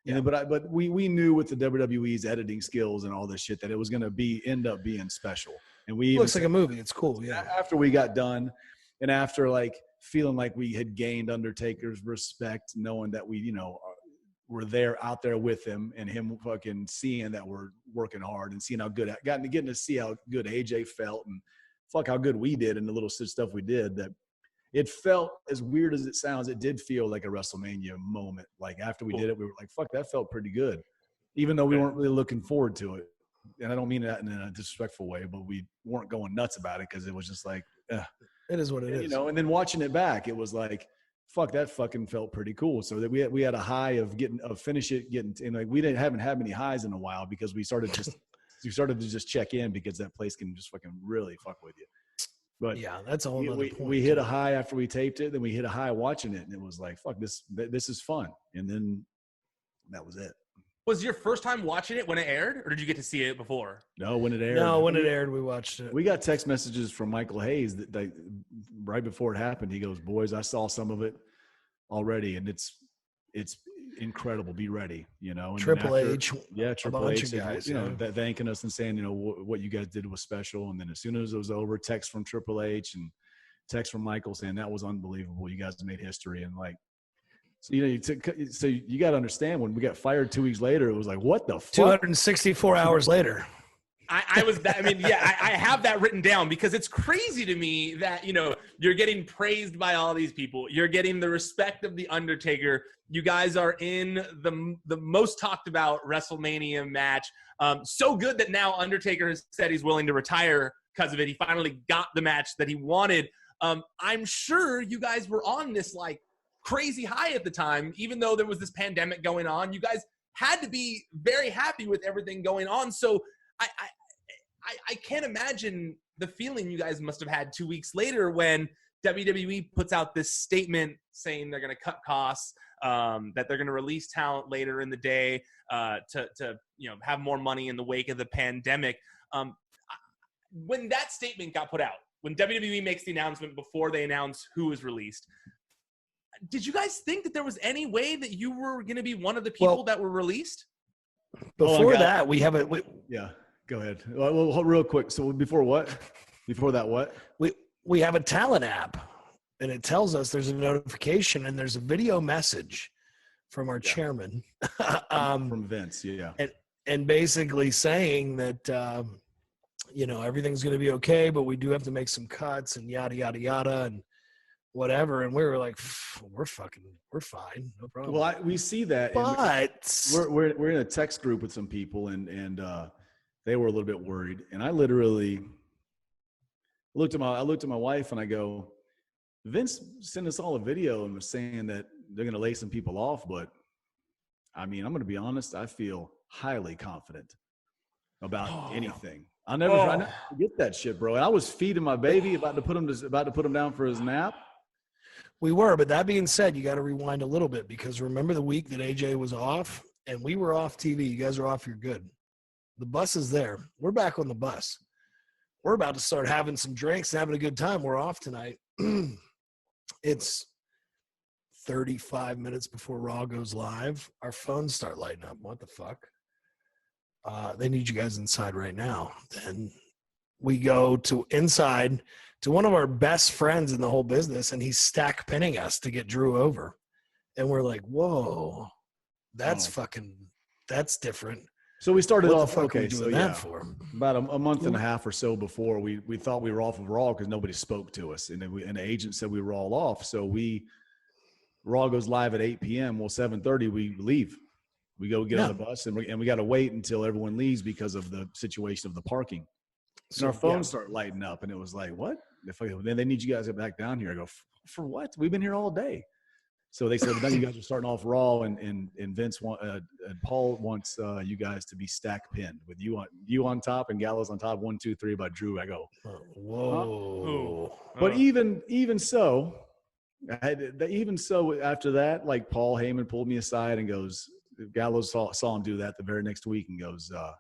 Yeah. But we knew with the WWE's editing skills and all this shit that it was going to end up being special. And we looks like a movie. It's cool. Yeah. After we got done. And after like feeling like we had gained Undertaker's respect, knowing that we, were out there with him, and him fucking seeing that we're working hard and seeing how good, getting to see how good AJ felt and how good we did and the little stuff we did, that it felt, as weird as it sounds, it did feel like a WrestleMania moment. Like after we did it, we were like, fuck, that felt pretty good. Even though we weren't really looking forward to it. And I don't mean that in a disrespectful way, but we weren't going nuts about it because it was just like, it is what it is. And then watching it back, it was like, fuck, that fucking felt pretty cool. So that we had a high of and like we haven't had many highs in a while, because we started to just check in, because that place can just fucking really fuck with you. But yeah, that's a whole other point. We hit a high after we taped it, then we hit a high watching it, and it was like, fuck, this is fun. And then that was it. Was your first time watching it when it aired, or did you get to see it before? No, when it aired. No, when it aired, we watched it. We got text messages from Michael Hayes that right before it happened. He goes, "Boys, I saw some of it already, and it's incredible. Be ready." And Triple H, Triple H, guys, thanking us and saying, what you guys did was special. And then as soon as it was over, text from Triple H and text from Michael saying that was unbelievable. You guys made history, and like. So, you got to understand, when we got fired 2 weeks later, it was like, what the fuck? 264 hours later. I have that written down, because it's crazy to me that, you're getting praised by all these people. You're getting the respect of The Undertaker. You guys are in the most talked about WrestleMania match. So good that now Undertaker has said he's willing to retire because of it. He finally got the match that he wanted. I'm sure you guys were on this, like, crazy high at the time, even though there was this pandemic going on. You guys had to be very happy with everything going on. So I can't imagine the feeling you guys must have had 2 weeks later when WWE puts out this statement saying they're going to cut costs, that they're going to release talent later in the day to have more money in the wake of the pandemic. When that statement got put out, when WWE makes the announcement before they announce who is released, did you guys think that there was any way that you were going to be one of the people that were released? Before that, we have a... Yeah, go ahead. Well, real quick. So before what? Before that what? We have a talent app, and it tells us there's a notification and there's a video message from our chairman. From Vince, yeah. And basically saying that, everything's going to be okay, but we do have to make some cuts and yada, yada, yada, and whatever. And we were like, we're fine, no problem. Well, we see that, but we're in a text group with some people, and they were a little bit worried. And I literally looked at my wife and I go, Vince sent us all a video and was saying that they're going to lay some people off, but I mean, I'm going to be honest, I feel highly confident about anything. I never forget that shit, bro. And I was feeding my baby, about to put him down for his nap. We were, but that being said, you got to rewind a little bit, because remember the week that AJ was off and we were off TV. You guys are off. You're good. The bus is there. We're back on the bus. We're about to start having some drinks and having a good time. We're off tonight. It's 35 minutes before Raw goes live. Our phones start lighting up. What the fuck? They need you guys inside right now. Then we go to inside to one of our best friends in the whole business, and he's stack pinning us to get Drew over. And we're like, whoa, that's that's different. So we started What off, the fuck are we okay, so doing yeah, that for? about a month and a half or so before, we thought we were off of Raw because nobody spoke to us. And then the agent said we were all off. So Raw goes live at 8 p.m. Well, 7:30, we leave. We go get on the bus, and we got to wait until everyone leaves because of the situation of the parking. And our phones start lighting up, and it was like, what? Then they need you guys to get back down here. I go, for what? We've been here all day. So they said, then you guys are starting off Raw, and Vince and Paul wants you guys to be stack pinned with you on top and Gallows on top, 1, 2, 3 by Drew. I go, whoa. But even so, after that, like Paul Heyman pulled me aside and goes, Gallows saw him do that the very next week and goes, I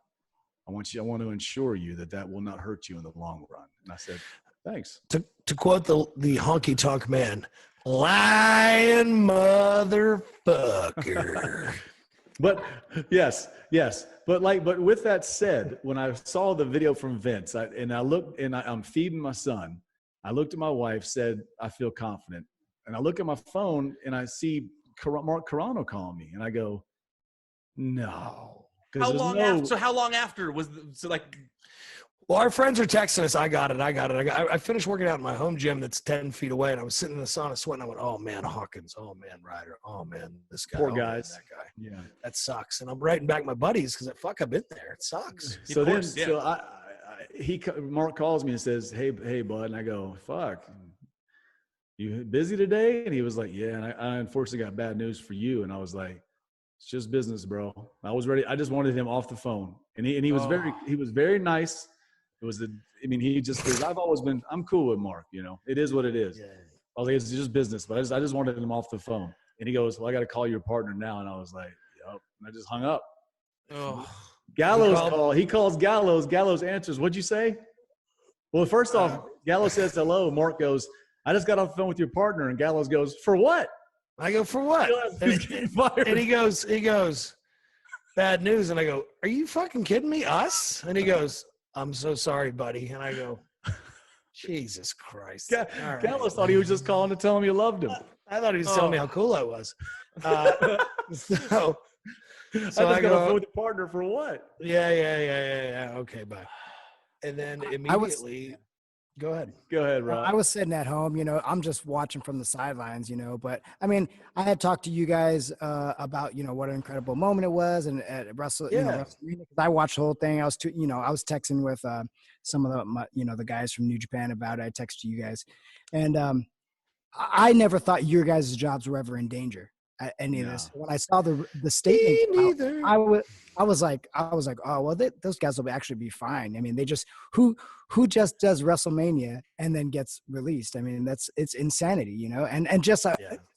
want to ensure you that will not hurt you in the long run. And I said, thanks. To quote the honky tonk man, lying motherfucker. But yes. But with that said, when I saw the video from Vince, I'm feeding my son. I looked at my wife, said, I feel confident. And I look at my phone and I see Mark Carrano calling me. And I go, no. How long after was Well, our friends are texting us. I got it. I finished working out in my home gym that's 10 feet away, and I was sitting in the sauna sweating. I went, oh, man, Hawkins. Oh, man, Ryder. Oh, man, this guy. Poor oh, guys. Man, that guy. Yeah. That sucks. And I'm writing back my buddies because I've been there. It sucks. So Mark calls me and says, hey, bud. And I go, fuck. You busy today? And he was like, yeah. And I unfortunately got bad news for you. And I was like, it's just business, bro. I was ready. I just wanted him off the phone. And he was very nice. It was I'm cool with Mark, it is what it is. Yeah. I was like, it's just business, but I just wanted him off the phone. And he goes, well, I got to call your partner now. And I was like, yep. And I just hung up. Oh, Gallows he calls Gallows. Gallows answers. What'd you say? Well, first off, Gallows says hello. Mark goes, I just got off the phone with your partner. And Gallows goes, for what? I go, for what? And he goes, bad news. And I go, are you fucking kidding me? Us? And he goes, I'm so sorry, buddy. And I go, Jesus Christ. Gallows thought he was just calling to tell him you loved him. I thought he was telling me how cool I was. So I got off the phone with the partner for what? Yeah. Okay, bye. And then immediately Go ahead, Rob. I was sitting at home, I'm just watching from the sidelines, but I mean, I had talked to you guys about, what an incredible moment it was. And at WrestleMania, I watched the whole thing. I was texting with some of the guys from New Japan about it. I texted you guys, and I never thought your guys' jobs were ever in danger at any of this. When I saw the statement, I was like, oh well, those guys will actually be fine. I mean, they just who just does WrestleMania and then gets released. I mean, it's insanity, and just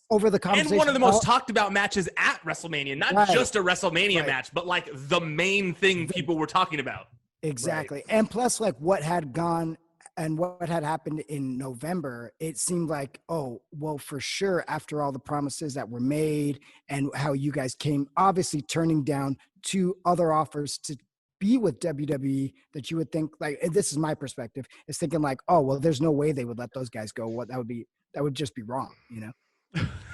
over the conversation. And one of the most talked about matches at WrestleMania, not just a WrestleMania match, but like the main thing people were talking about. Exactly, right. And plus, like what had gone. And what had happened in November, it seemed like, oh, well, for sure, after all the promises that were made and how you guys came obviously turning down 2 other offers to be with WWE, that you would think, like, and this is my perspective, is thinking like, oh, well, there's no way they would let those guys go. That would just be wrong,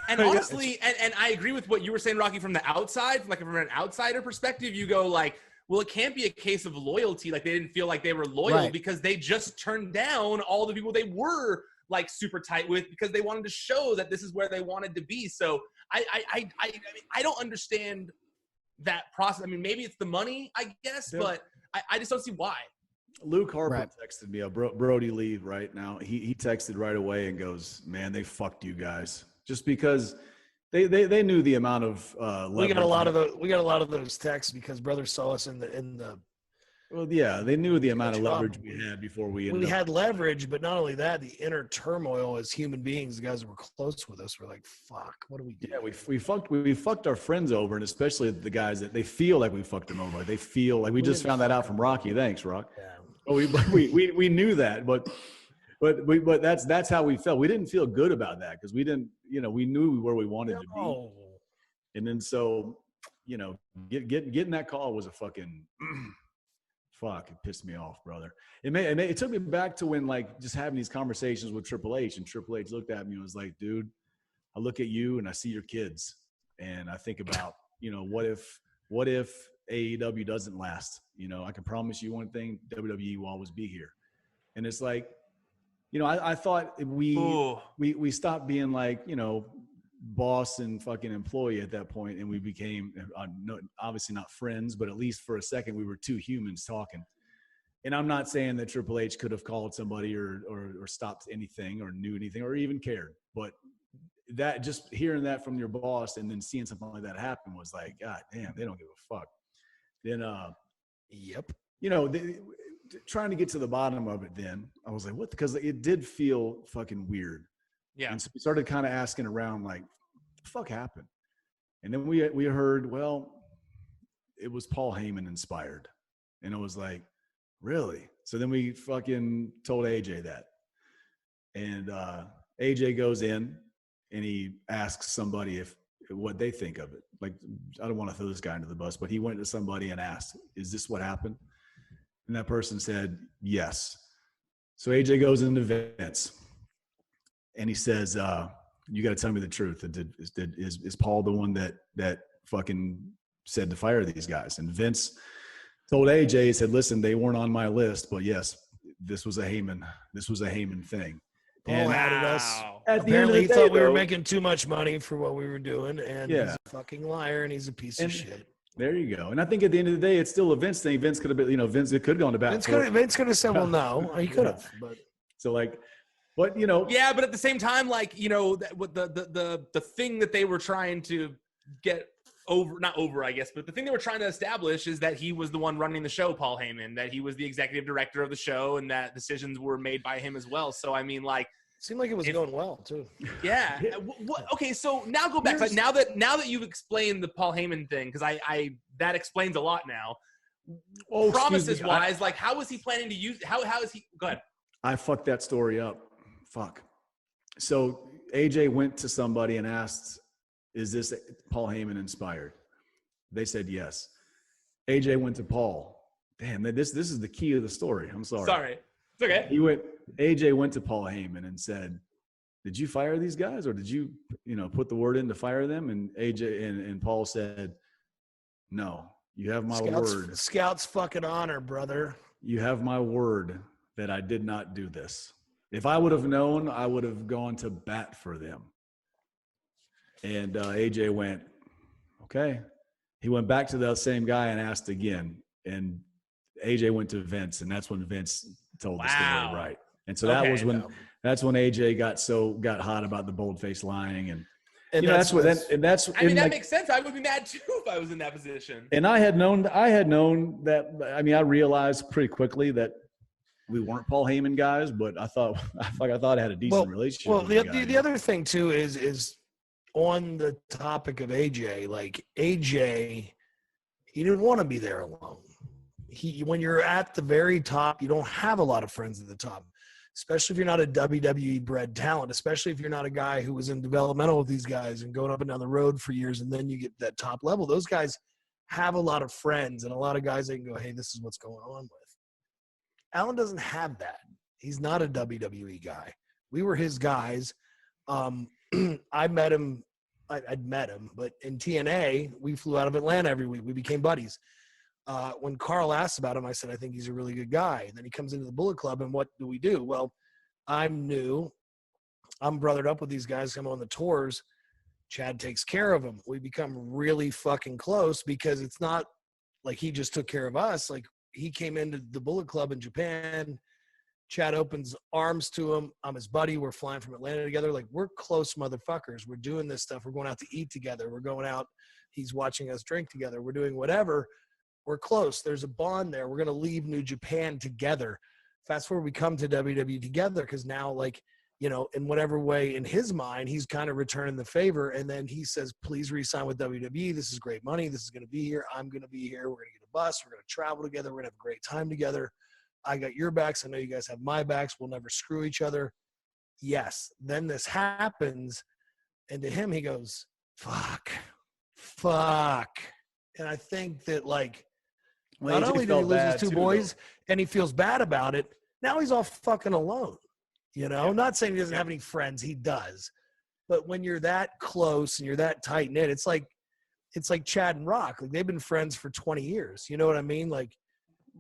And honestly, and I agree with what you were saying, Rocky, from the outside, like from an outsider perspective, you go like, well, it can't be a case of loyalty. Like they didn't feel like they were loyal because they just turned down all the people they were like super tight with because they wanted to show that this is where they wanted to be. So I don't understand that process. I mean, maybe it's the money, I guess, but I just don't see why. Luke Harper texted me, Brody Lee right now. He texted right away and goes, man, they fucked you guys. Just because they knew the amount of we got a lot of those texts because brother saw us in the Well, yeah, they knew the amount of leverage we had before we ended We up. had leverage, but not only that, the inner turmoil as human beings, the guys that were close with us were like, fuck, what do we do? Yeah, we fucked our friends over, and especially the guys that they feel like we fucked them over. They feel like we just found that out from Rocky. Thanks, Rock. Yeah. Oh, we knew that, but that's how we felt. We didn't feel good about that because we didn't, we knew where we wanted to be. And then so, getting that call was a fucking fuck. It pissed me off, brother. It took me back to when like just having these conversations with Triple H, and Triple H looked at me and was like, dude, I look at you and I see your kids, and I think about, what if AEW doesn't last? I can promise you one thing: WWE will always be here. And it's like, I thought we stopped being like, boss and fucking employee at that point, and we became obviously not friends, but at least for a second we were two humans talking. And I'm not saying that Triple H could have called somebody or stopped anything or knew anything or even cared, but that just hearing that from your boss and then seeing something like that happen was like, God damn, they don't give a fuck. Then yep, trying to get to the bottom of it, then I was like, what? Because it did feel fucking weird. Yeah. And so we started kind of asking around, like, what the fuck happened? And then we heard, well, it was Paul Heyman inspired. And it was like, really? So then we fucking told AJ that. And AJ goes in and he asks somebody what they think of it. Like, I don't want to throw this guy under the bus, but he went to somebody and asked, is this what happened? And that person said, yes. So AJ goes into Vince. And he says, you got to tell me the truth. Is Paul the one that fucking said to fire these guys? And Vince told AJ, he said, listen, they weren't on my list, but yes, this was a Heyman thing. Paul added us. Apparently he thought we were making too much money for what we were doing, and he's a fucking liar, and he's a piece of shit. There you go. And I think at the end of the day, it's still a Vince thing. Vince could have been, Vince could have gone to bat. Vince could have said, well, no, he could have. But so like, but yeah, but at the same time, like, the thing that they were trying to get over, not over, I guess, but the thing they were trying to establish is that he was the one running the show, Paul Heyman, that he was the executive director of the show, and that decisions were made by him as well. So I mean, like, it seemed like it was going well too. Yeah. Okay, so now go back. Now that you've explained the Paul Heyman thing, because I that explains a lot now. Oh, promises wise, like, how is he planning to use? How is he? Go ahead. I fucked that story up. Fuck. So AJ went to somebody and asked, is this Paul Heyman inspired? They said yes. AJ went to Paul. Damn, this is the key of the story. I'm sorry. Sorry. It's okay. AJ went to Paul Heyman and said, did you fire these guys, or did you, put the word in to fire them? And AJ and Paul said, no, you have my word. Scout's fucking honor, brother. You have my word that I did not do this. If I would have known, I would have gone to bat for them. And AJ went, okay. He went back to the same guy and asked again. And AJ went to Vince, and that's when Vince told the story, right? And so that's when AJ got hot about the bold-faced lying, and that makes sense. I would be mad too if I was in that position. And I had known that. I mean, I realized pretty quickly that we weren't Paul Heyman guys, but I thought I had a decent relationship. Well, the other thing too is on the topic of AJ. Like AJ, he didn't want to be there alone. When you're at the very top, you don't have a lot of friends at the top, especially if you're not a WWE bred talent, especially if you're not a guy who was in developmental with these guys and going up and down the road for years, and then you get that top level. Those guys have a lot of friends and a lot of guys they can go, hey, this is what's going on with. Alan doesn't have that. He's not a WWE guy. We were his guys. I met him. I'd met him, but in TNA, we flew out of Atlanta every week. We became buddies. When Carl asked about him, I said, I think he's a really good guy. And then he comes into the Bullet Club, and what do we do? Well, I'm new. I'm brothered up with these guys come on the tours. Chad takes care of him. We become really fucking close because it's not like he just took care of us. Like, he came into the Bullet Club in Japan. Chad opens arms to him. I'm his buddy. We're flying from Atlanta together. Like, we're close motherfuckers. We're doing this stuff. We're going out to eat together. We're going out. He's watching us drink together. We're doing whatever. We're close. There's a bond there. We're going to leave New Japan together. Fast forward, we come to WWE together because now, like, you know, in whatever way in his mind, he's kind of returning the favor. And then he says, please re-sign with WWE. This is great money. This is going to be here. I'm going to be here. We're going to get a bus. We're going to travel together. We're going to have a great time together. I got your backs. I know you guys have my backs. We'll never screw each other. Yes. Then this happens. And to him, he goes, fuck. And I think that, like, not only did he lose his two boys and he feels bad about it, now he's all fucking alone. You know, not saying he doesn't have any friends. He does. But when you're that close and you're that tight knit, it's like Chad and Rock. Like, they've been friends for 20 years. You know what I mean? Like,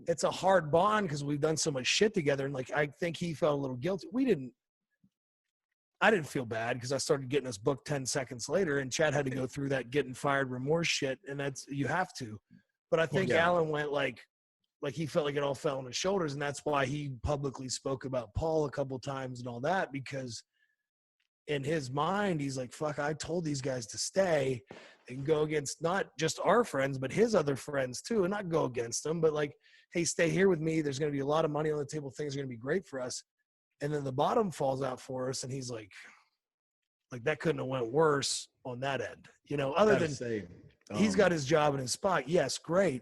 it's a hard bond because we've done so much shit together. And, like, I think he felt a little guilty. I didn't feel bad because I started getting us booked 10 seconds later, and Chad had to go through that getting fired remorse shit. And you have to. But I think Alan went like he felt like it all fell on his shoulders, and that's why he publicly spoke about Paul a couple times and all that, because in his mind, he's like, fuck, I told these guys to stay and go against not just our friends, but his other friends too, and not go against them, but like, hey, stay here with me. There's going to be a lot of money on the table. Things are going to be great for us. And then the bottom falls out for us, and he's like that couldn't have went worse on that end. You know, other than he's got his job in his spot. Yes, great.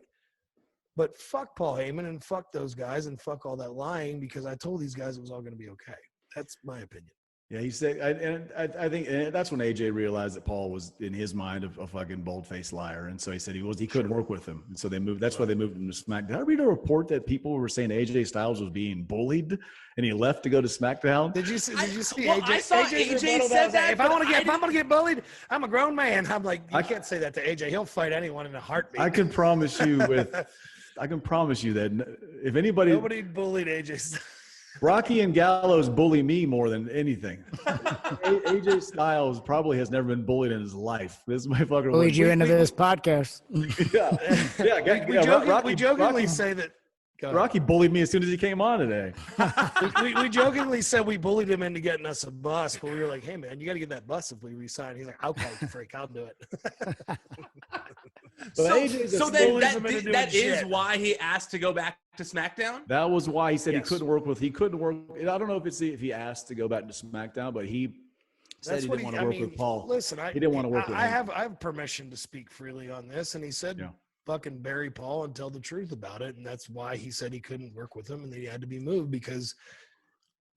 But fuck Paul Heyman and fuck those guys and fuck all that lying, because I told these guys it was all going to be okay. That's my opinion. Yeah, he said, I think that's when AJ realized that Paul was, in his mind, a fucking bold-faced liar, and so he said he couldn't work with him, and so they moved. That's why they moved him to SmackDown. Did I read a report that people were saying AJ Styles was being bullied, and he left to go to SmackDown? Did you see AJ? I saw AJ said that. If I'm gonna get bullied, I'm a grown man. I'm like, I can't say that to AJ. He'll fight anyone in a heartbeat. I can promise you that if nobody bullied AJ. Rocky and Gallows bully me more than anything. AJ Styles probably has never been bullied in his life. This is my fucking bullied you into this podcast. We jokingly say that Rocky bullied me as soon as he came on today. we jokingly said we bullied him into getting us a bus, but we were like, hey man, you got to get that bus if we resign. He's like, okay, freak, I'll do it. So then that is why he asked to go back to SmackDown? That was why he said he couldn't work. I don't know if he asked to go back to SmackDown, but he said he didn't want to work with Paul. Listen, he didn't want to work with him. I have permission to speak freely on this, and he said fucking bury Paul and tell the truth about it, and that's why he said he couldn't work with him and that he had to be moved because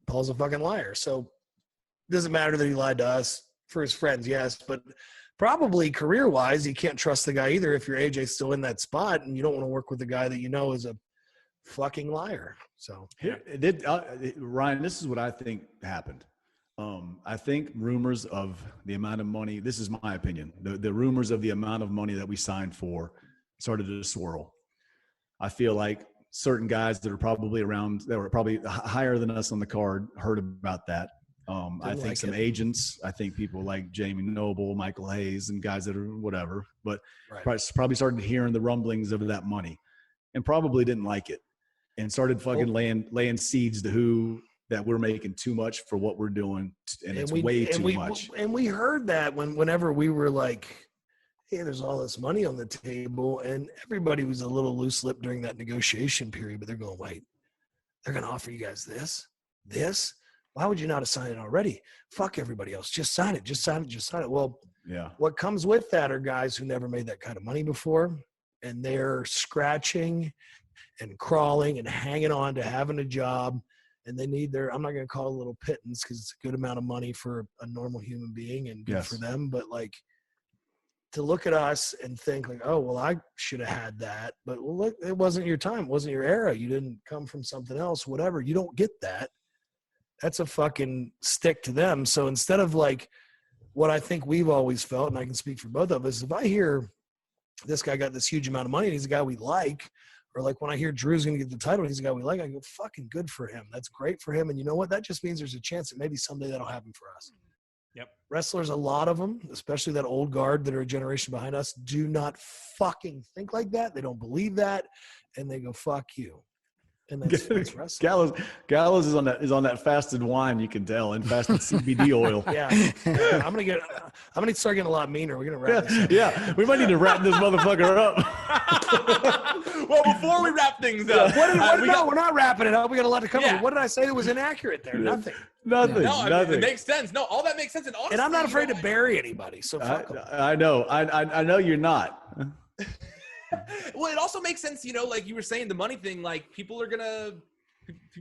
Paul's a fucking liar. So it doesn't matter that he lied to us for his friends, yes, but probably career-wise, you can't trust the guy either if your AJ's still in that spot and you don't want to work with the guy that you know is a fucking liar. So Ryan, this is what I think happened. I think rumors of the amount of money, this is my opinion, the rumors of the amount of money that we signed for started to swirl. I feel like certain guys that are probably around, that were probably higher than us on the card, heard about that. I think some agents, I think people like Jamie Noble, Michael Hayes, and guys that are whatever, but probably started hearing the rumblings of that money and probably didn't like it and started fucking laying seeds to that we're making too much for what we're doing, and it's way too much. And we heard that whenever we were like, hey, there's all this money on the table, and everybody was a little loose-lipped during that negotiation period, but they're going, wait, they're going to offer you guys this? Why would you not have signed it already? Fuck everybody else. Just sign it. Well, what comes with that are guys who never made that kind of money before, and they're scratching and crawling and hanging on to having a job, and they need I'm not going to call it a little pittance because it's a good amount of money for a normal human being and good for them, but like to look at us and think like, oh, well, I should have had that, but well, look, it wasn't your time. It wasn't your era. You didn't come from something else, whatever. You don't get that. That's a fucking stick to them. So instead of like what I think we've always felt, and I can speak for both of us, if I hear this guy got this huge amount of money and he's a guy we like, or like when I hear Drew's going to get the title and he's a guy we like, I go, fucking good for him. That's great for him. And you know what? That just means there's a chance that maybe someday that'll happen for us. Yep. Wrestlers, a lot of them, especially that old guard that are a generation behind us, do not fucking think like that. They don't believe that. And they go, fuck you. And that's wrestling. Gallows is on that fasted wine, you can tell, and fasted CBD oil. Yeah. I'm gonna start getting a lot meaner. We're gonna wrap this up. Yeah, we might need to wrap this motherfucker up. Well, before we wrap things up, we're not wrapping it up. We got a lot to cover. Yeah. What did I say that was inaccurate there? Nothing. Nothing. No, I mean, it makes sense. No, all that makes sense. And, honestly, and I'm not afraid to bury anybody. So I know. I know you're not. Well, it also makes sense, like you were saying, the money thing, like people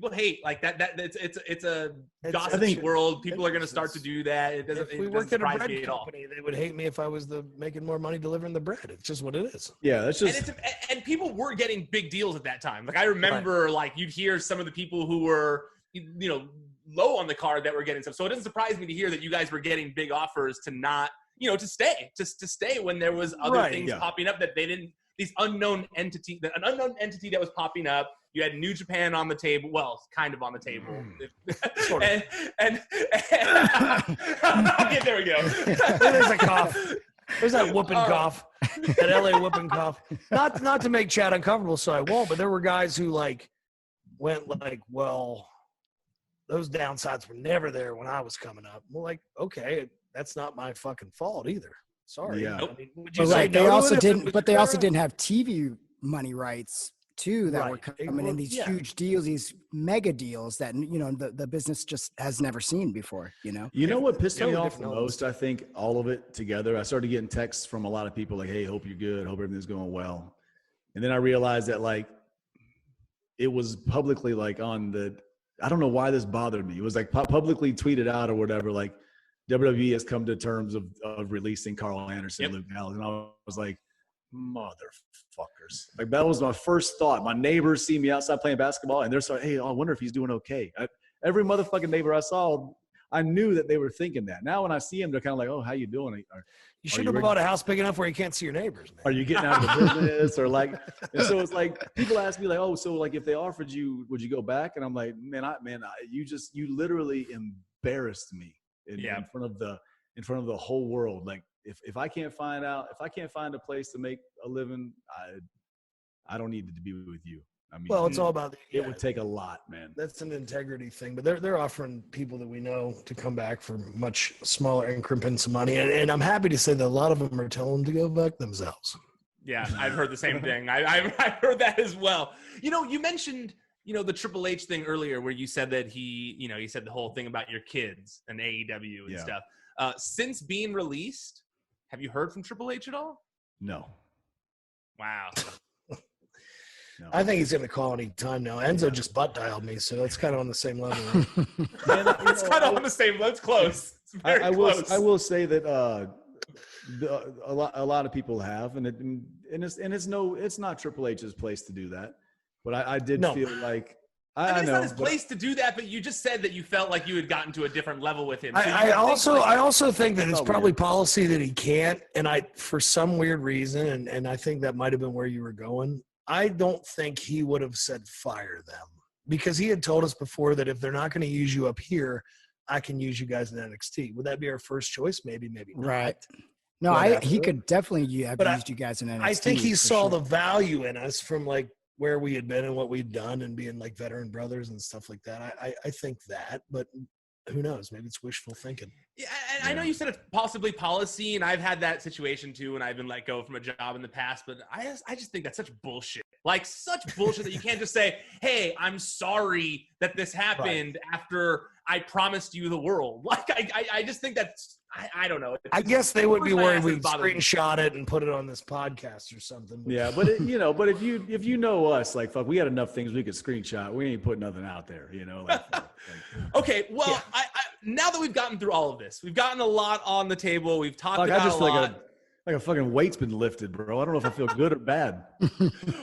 hate like that it's a gossipy world. People are gonna start to do that. If we worked at a bread company, they would hate me if I was making more money delivering the bread. It's just what it is. Yeah, that's just and people were getting big deals at that time. Like I remember like you'd hear some of the people who were low on the card that were getting stuff. So it doesn't surprise me to hear that you guys were getting big offers to not to stay when there was other things popping up that they didn't. An unknown entity that was popping up. You had New Japan on the table. Well, kind of on the table. and okay, there we go. There's a cough. There's that whooping cough. That LA whooping cough. Not to make Chad uncomfortable, so I won't. But there were guys who went well, those downsides were never there when I was coming up. Well, okay, that's not my fucking fault either. Sorry. Yeah. I mean, they also didn't have TV money rights too that were coming in, these huge deals, these mega deals that the business just has never seen before. You know what pissed me off the most? I think all of it together. I started getting texts from a lot of people like, "Hey, hope you're good. Hope everything's going well." And then I realized that it was publicly on the. I don't know why this bothered me. It was publicly tweeted out or whatever. WWE has come to terms of releasing Carl Anderson, Luke Gallows. And I was like, motherfuckers. That was my first thought. My neighbors see me outside playing basketball, and they're saying, hey, I wonder if he's doing okay. Every motherfucking neighbor I saw, I knew that they were thinking that. Now when I see them, they're kind of like, oh, how you doing? You should have bought a house big enough where you can't see your neighbors, man. Are you getting out of the business? Or and so it's people ask me oh, so if they offered you, would you go back? And I'm like, you literally embarrassed me. In front of the whole world. If I can't find a place to make a living, I don't need to be with you. I mean, it's all about it would take a lot, man. That's an integrity thing, but they're offering people that we know to come back for much smaller increments of money, and I'm happy to say that a lot of them are telling them to go back themselves. Yeah, I've heard the same thing. I've heard that as well. You mentioned the Triple H thing earlier where you said that he said the whole thing about your kids and AEW and stuff. Since being released, have you heard from Triple H at all? No. Wow. No. I think he's going to call any time now. Enzo just butt dialed me, so that's kind of on the same level. It's kind of on the same level. It's close. It's very close. I will say that a lot of people have, and it's not Triple H's place to do that. But I did feel like I know it's not his place to do that. But you just said that you felt like you had gotten to a different level with him. So I also think that it's probably policy that he can't. And for some weird reason, and I think that might have been where you were going. I don't think he would have said fire them because he had told us before that if they're not going to use you up here, I can use you guys in NXT. Would that be our first choice? Maybe not. Right. No, he could definitely have used you guys in NXT. I think he saw the value in us from where we had been and what we'd done and being veteran brothers and stuff like that. I think that, but who knows? Maybe it's wishful thinking. Yeah, and I know you said it's possibly policy, and I've had that situation too, and I've been let go from a job in the past, but I just think that's such bullshit. Such bullshit that you can't just say, hey, I'm sorry that this happened after I promised you the world. I just think that's, I don't know. I guess they would be worried we'd screenshot it and put it on this podcast or something. Yeah, but but if you know us, fuck, we had enough things we could screenshot. We ain't putting nothing out there, Okay, well, I now that we've gotten through all of this, we've gotten a lot on the table. We've talked about a lot. Like a fucking weight's been lifted, bro. I don't know if I feel good or bad.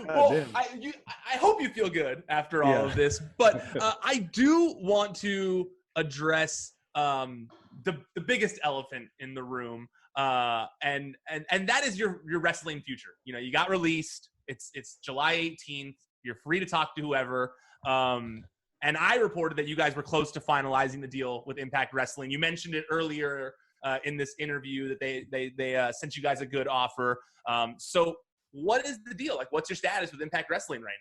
Well, I hope you feel good after all of this, but I do want to address the biggest elephant in the room, and that is your wrestling future. You got released. It's July 18th. You're free to talk to whoever. And I reported that you guys were close to finalizing the deal with Impact Wrestling. You mentioned it earlier in this interview that they sent you guys a good offer. So what is the deal? What's your status with Impact Wrestling right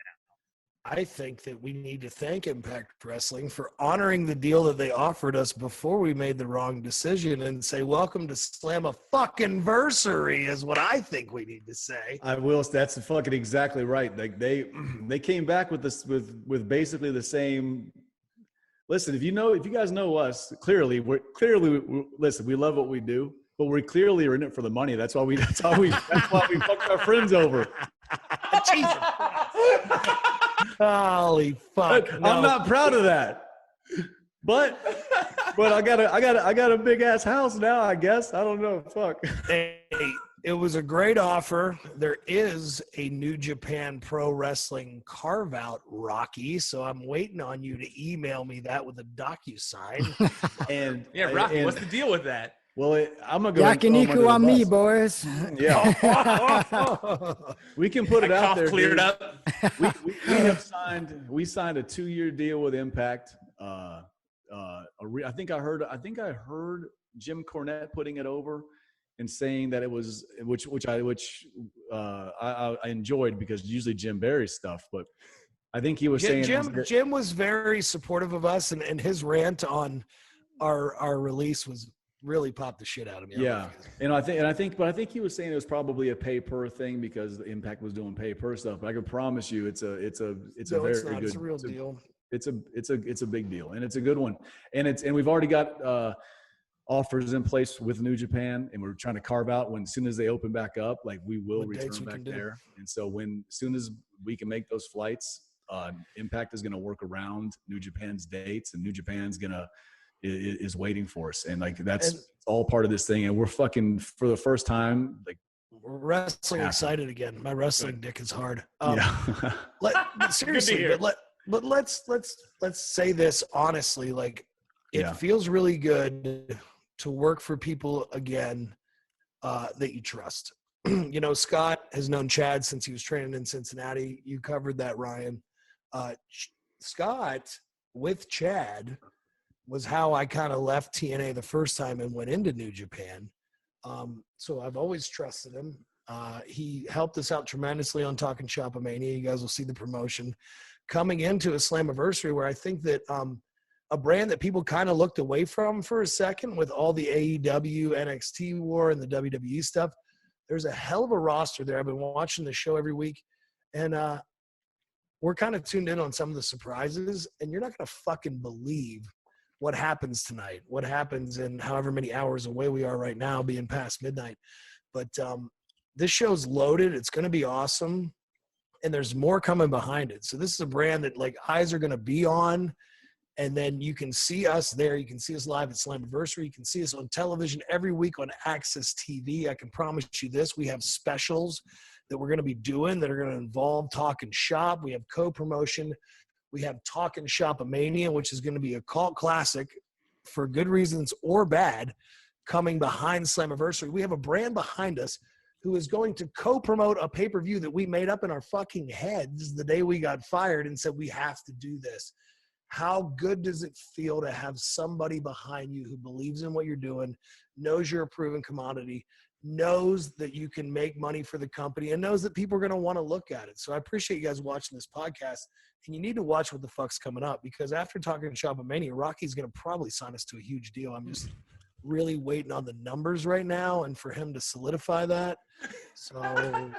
now? I think that we need to thank Impact Wrestling for honoring the deal that they offered us before we made the wrong decision and say, welcome to Slam-a-fucking-versary is what I think we need to say. I will. That's fucking exactly right. Like they came back with this with basically the same. Listen, if you guys know us, clearly listen, we love what we do, but we clearly are in it for the money. That's why we fucked our friends over. Jesus. Holy fuck! I'm not proud of that, but I got a big ass house now. I guess I don't know. Fuck. Hey, it was a great offer. There is a New Japan Pro Wrestling carve out, Rocky. So I'm waiting on you to email me that with a DocuSign. And yeah, Rocky, what's the deal with that? Well, I'm gonna go. Yakiniku on me, boys. Yeah, we can put it out there. Cleared up. We signed a 2-year deal with Impact. I think I heard Jim Cornette putting it over and saying that it was which I enjoyed because usually Jim buries stuff, but I think he was saying Jim was very supportive of us, and his rant on our release was. Really popped the shit out of me. Yeah, and I think he was saying it was probably a pay per thing because the Impact was doing pay per stuff. But I can promise you, it's a real deal. It's a big deal, and it's a good one. And we've already got offers in place with New Japan, and we're trying to carve out when as soon as they open back up, like we will return back there. And so as soon as we can make those flights, Impact is going to work around New Japan's dates, and New Japan's is waiting for us, and like that's all part of this thing, and we're fucking for the first time like we're wrestling excited again. My wrestling dick is hard. Seriously, but let's say this honestly, like it feels really good to work for people again that you trust. You know, Scott has known Chad since he was training in Cincinnati. You covered that, Ryan. Scott with Chad was how I kind of left TNA the first time and went into New Japan. So I've always trusted him. He helped us out tremendously on Talking Shop-A-Mania. You guys will see the promotion coming into a Slammiversary where I think that a brand that people kind of looked away from for a second with all the AEW, NXT war, and the WWE stuff. There's a hell of a roster there. I've been watching the show every week, and we're kind of tuned in on some of the surprises, and you're not going to fucking believe what happens tonight, what happens in however many hours away we are right now, being past midnight. But this show's loaded. It's going to be awesome. And there's more coming behind it. So this is a brand that like eyes are going to be on. And then you can see us there. You can see us live at Slammiversary. You can see us on television every week on Access TV. I can promise you this. We have specials that we're going to be doing that are going to involve Talking Shop. We have co-promotion. We have Talking Shop-A-Mania, which is going to be a cult classic for good reasons or bad, coming behind Slammiversary. We have a brand behind us who is going to co-promote a pay-per-view that we made up in our fucking heads the day we got fired and said we have to do this. How good does it feel to have somebody behind you who believes in what you're doing, knows you're a proven commodity, knows that you can make money for the company, and knows that people are going to want to look at it. So I appreciate you guys watching this podcast. And you need to watch what the fuck's coming up, because after Talking Shop-A-Mania, Rocky's going to probably sign us to a huge deal. I'm just really waiting on the numbers right now and for him to solidify that. So, well,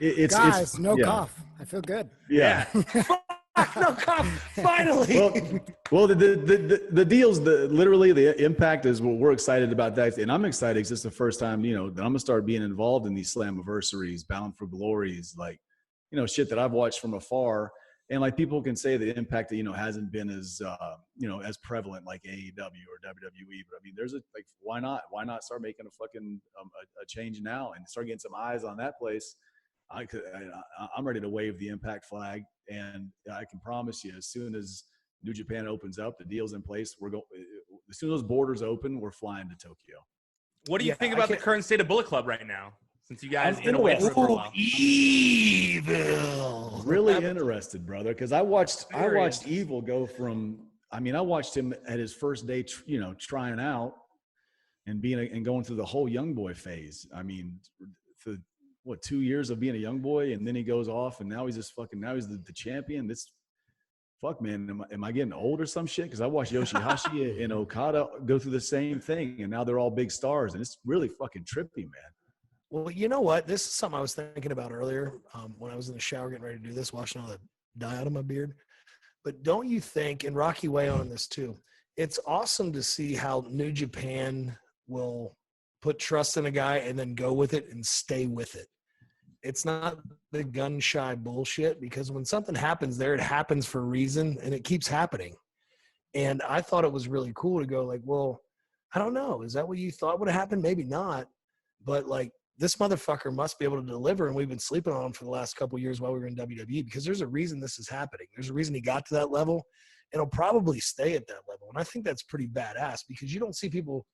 it's no cough. I feel good. Yeah. No cough. Finally. Well, the deals, literally the Impact is what we're excited about that, and I'm excited because it's the first time that I'm gonna start being involved in these Slammiversaries, Bound for Glories, like. Shit that I've watched from afar, and like people can say the Impact that hasn't been as as prevalent like AEW or WWE, but I mean, there's why not start making a fucking a change now and start getting some eyes on that place. I'm ready to wave the Impact flag, and I can promise you, as soon as New Japan opens up, the deal's in place. As soon as those borders open, we're flying to Tokyo. What do you think about the current state of Bullet Club right now? Since you guys in a way for a while. Evil. Really interested, brother, because I watched Evil go from. I mean, I watched him at his first day, trying out and going through the whole young boy phase. I mean, 2 years of being a young boy, and then he goes off, and now he's just now he's the champion. This fuck, man, am I getting old or some shit? Because I watched Yoshihashi and Okada go through the same thing, and now they're all big stars, and it's really fucking trippy, man. Well, you know what? This is something I was thinking about earlier when I was in the shower getting ready to do this, washing all the dye out of my beard. But don't you think, and Rocky weigh on this too, it's awesome to see how New Japan will put trust in a guy and then go with it and stay with it. It's not the gun shy bullshit, because when something happens there, it happens for a reason and it keeps happening. And I thought it was really cool to go like, well, I don't know. Is that what you thought would have happened? Maybe not. But like, this motherfucker must be able to deliver. And we've been sleeping on him for the last couple of years while we were in WWE, because there's a reason this is happening. There's a reason he got to that level, and he'll probably stay at that level. And I think that's pretty badass, because you don't see people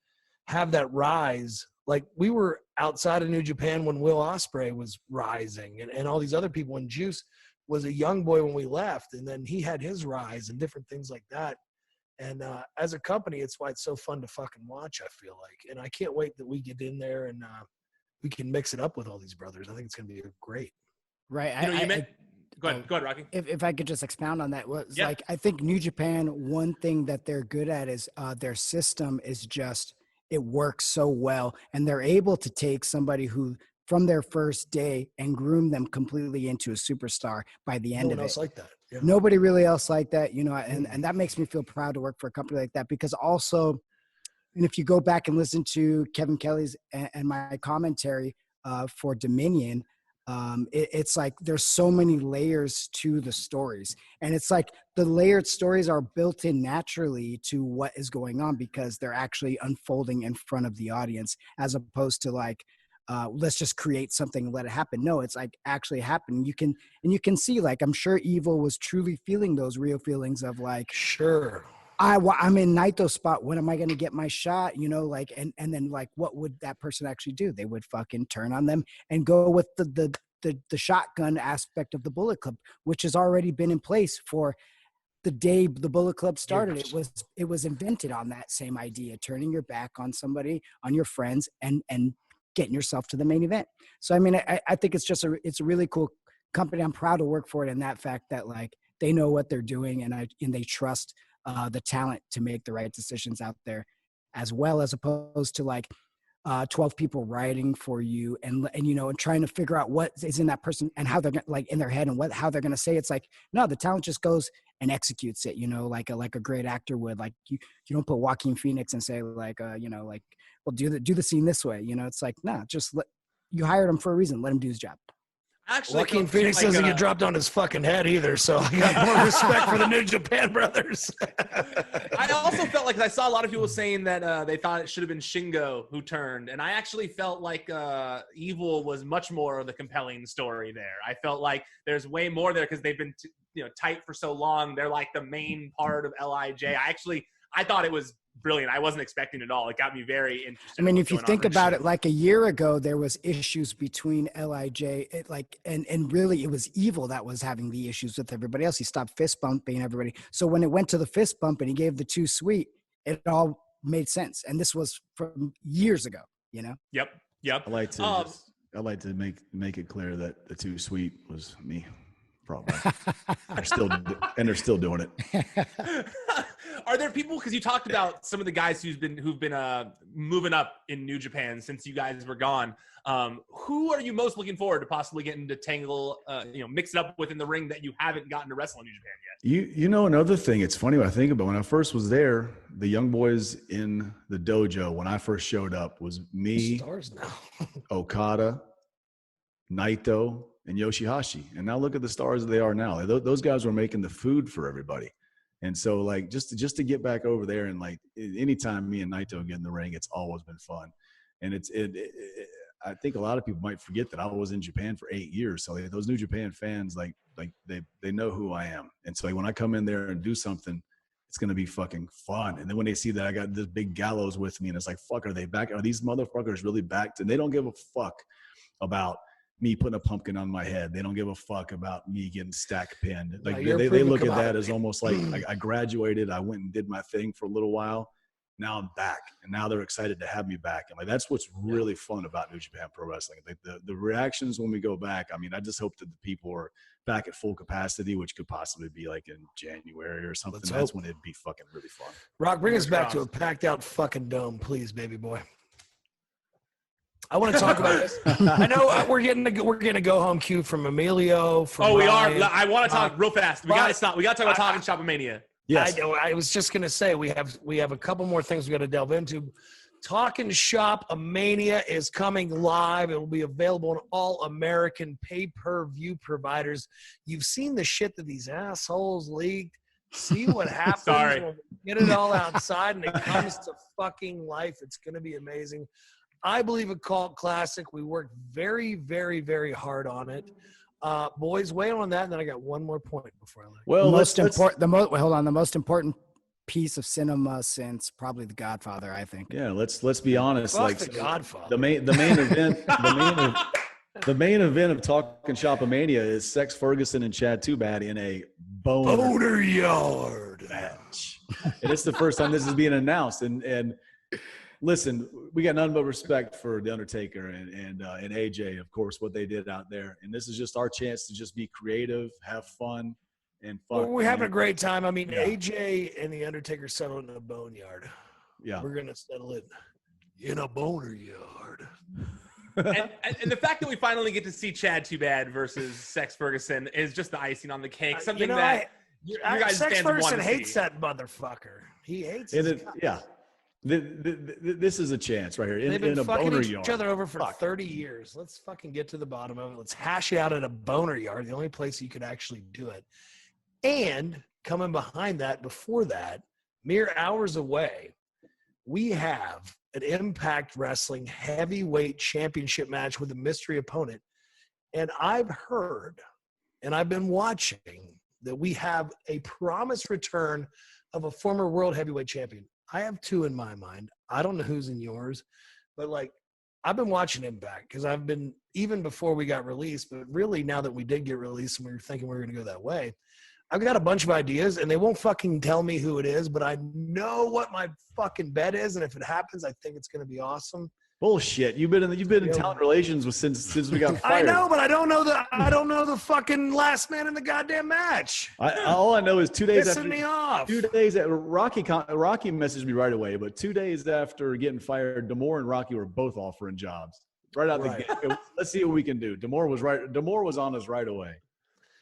have that rise. Like, we were outside of New Japan when Will Ospreay was rising, and all these other people, and Juice was a young boy when we left, and then he had his rise and different things like that. And as a company, it's why it's so fun to fucking watch, I feel like. And I can't wait that we get in there and we can mix it up with all these brothers. I think it's going to be great. Right. Go ahead, Rocky. If I could just expound on that, was like, I think New Japan, one thing that they're good at is their system is just, it works so well, and they're able to take somebody who from their first day and groom them completely into a superstar by the end of it. No one else like that. Yeah. Nobody really else like that, you know, and that makes me feel proud to work for a company like that, because also, and if you go back and listen to Kevin Kelly's and my commentary for Dominion, it's like there's so many layers to the stories, and it's like the layered stories are built in naturally to what is going on, because they're actually unfolding in front of the audience, as opposed to like, let's just create something and let it happen. No, it's like actually happening. You can see, like, I'm sure Evil was truly feeling those real feelings of like, sure, I'm in Naito's spot. When am I going to get my shot? You know, like, and then like, what would that person actually do? They would fucking turn on them and go with the shotgun aspect of the Bullet Club, which has already been in place for the day the Bullet Club started. It was invented on that same idea, turning your back on somebody, on your friends, and getting yourself to the main event. So, I mean, I think it's just it's a really cool company. I'm proud to work for it. And that fact that like, they know what they're doing, and they trust the talent to make the right decisions out there, as well, as opposed to like 12 people writing for you and you know, and trying to figure out what is in that person and how they're gonna, like, in their head, and how they're going to say. It's like, no, the talent just goes and executes it, you know, like a great actor would. Like, you don't put Joaquin Phoenix and say like, you know, like, well, do the scene this way, you know. It's like, nah, just you hired him for a reason, let him do his job. Actually, Joaquin Phoenix doesn't get dropped on his fucking head either, so I got more respect for the New Japan brothers. I also felt like I saw a lot of people saying that they thought it should have been Shingo who turned, and I actually felt like Evil was much more of the compelling story there. I felt like there's way more there because they've been tight for so long. They're like the main part of LIJ. I thought it was brilliant. I wasn't expecting it at all. It got me very interested. I mean, if you think about it, like a year ago, there was issues between LIJ, and really it was Evil that was having the issues with everybody else. He stopped fist bumping everybody. So when it went to the fist bump and he gave the too sweet, it all made sense. And this was from years ago, you know? Yep. I like to make it clear that the too sweet was me. Probably. They're still doing it. Are there people, because you talked about some of the guys who've been moving up in New Japan since you guys were gone, who are you most looking forward to possibly getting to tangle, mix it up with in the ring that you haven't gotten to wrestle in New Japan yet? You know, another thing, it's funny when I think about when I first was there, the young boys in the dojo when I first showed up was me, Okada, Naito, and Yoshihashi. And now look at the stars they are now. Those guys were making the food for everybody. And so, like, just to get back over there, and like anytime me and Naito get in the ring, it's always been fun. And I think a lot of people might forget that I was in Japan for 8 years. So those New Japan fans, like they know who I am. And so when I come in there and do something, it's going to be fucking fun. And then when they see that I got this big Gallows with me, and it's like, fuck, are they back? Are these motherfuckers really back? And they don't give a fuck about me putting a pumpkin on my head. They don't give a fuck about me getting stack pinned. Like they look at that as almost like I graduated. I went and did my thing for a little while, now I'm back, and now they're excited to have me back. And like that's what's really fun about New Japan Pro Wrestling. Like the reactions when we go back. I mean, I just hope that the people are back at full capacity, which could possibly be like in January or something. That's when it'd be fucking really fun. Rock, bring us back to a packed out fucking dome, please, baby boy. I want to talk about this. I know we're getting a go home cue from Emilio. From Ryan. We are. I want to talk real fast. We got to stop. We got to talk about Talking Shop Mania. Yes. I was just gonna say we have a couple more things we got to delve into. Talking Shop Mania is coming live. It will be available on all American pay-per-view providers. You've seen the shit that these assholes leaked. See what happens when we get it all outside and it comes to fucking life. It's gonna be amazing. I believe a cult classic. We worked very, very, very hard on it. Boys, weigh on that, and then I got one more point before I leave. Well, the most important piece of cinema since probably The Godfather, I think. Yeah, let's be honest. Fuck The Godfather. The main event, the main event of Talking Shop Mania is Sex Ferguson and Chad Too Bad in a boner yard match, and it's the first time this is being announced. And listen, we got nothing but respect for the Undertaker and AJ, of course, what they did out there. And this is just our chance to just be creative, have fun, and fun. Well, we're having a great time. I mean, AJ and the Undertaker settled in a boneyard. Yeah, we're gonna settle it in a boner yard. and the fact that we finally get to see Chad Too Bad versus Sex Ferguson is just the icing on the cake. Something that you guys Sex fans want Ferguson to hates see. that motherfucker. He hates it. Yeah. This is a chance right here. They've been in a fucking boner each yard. other over for 30 years. Let's fucking get to the bottom of it. Let's hash it out at a boner yard, the only place you could actually do it. And coming behind that, before that, mere hours away, we have an Impact Wrestling heavyweight championship match with a mystery opponent. And I've heard, and I've been watching, that we have a promised return of a former world heavyweight champion. I have two in my mind. I don't know who's in yours, but like I've been watching Impact because I've been, even before we got released, but really now that we did get released and we were thinking we were going to go that way, I've got a bunch of ideas and they won't fucking tell me who it is, but I know what my fucking bet is. And if it happens, I think it's going to be awesome. Bullshit. You've been in talent relations with since we got fired. I know, but I don't know the fucking last man in the goddamn match. All I know is 2 days Pissing me off. 2 days after Rocky messaged me right away, but 2 days after getting fired, D'Amore and Rocky were both offering jobs right out the gate. Let's see what we can do. D'Amore was on us right away.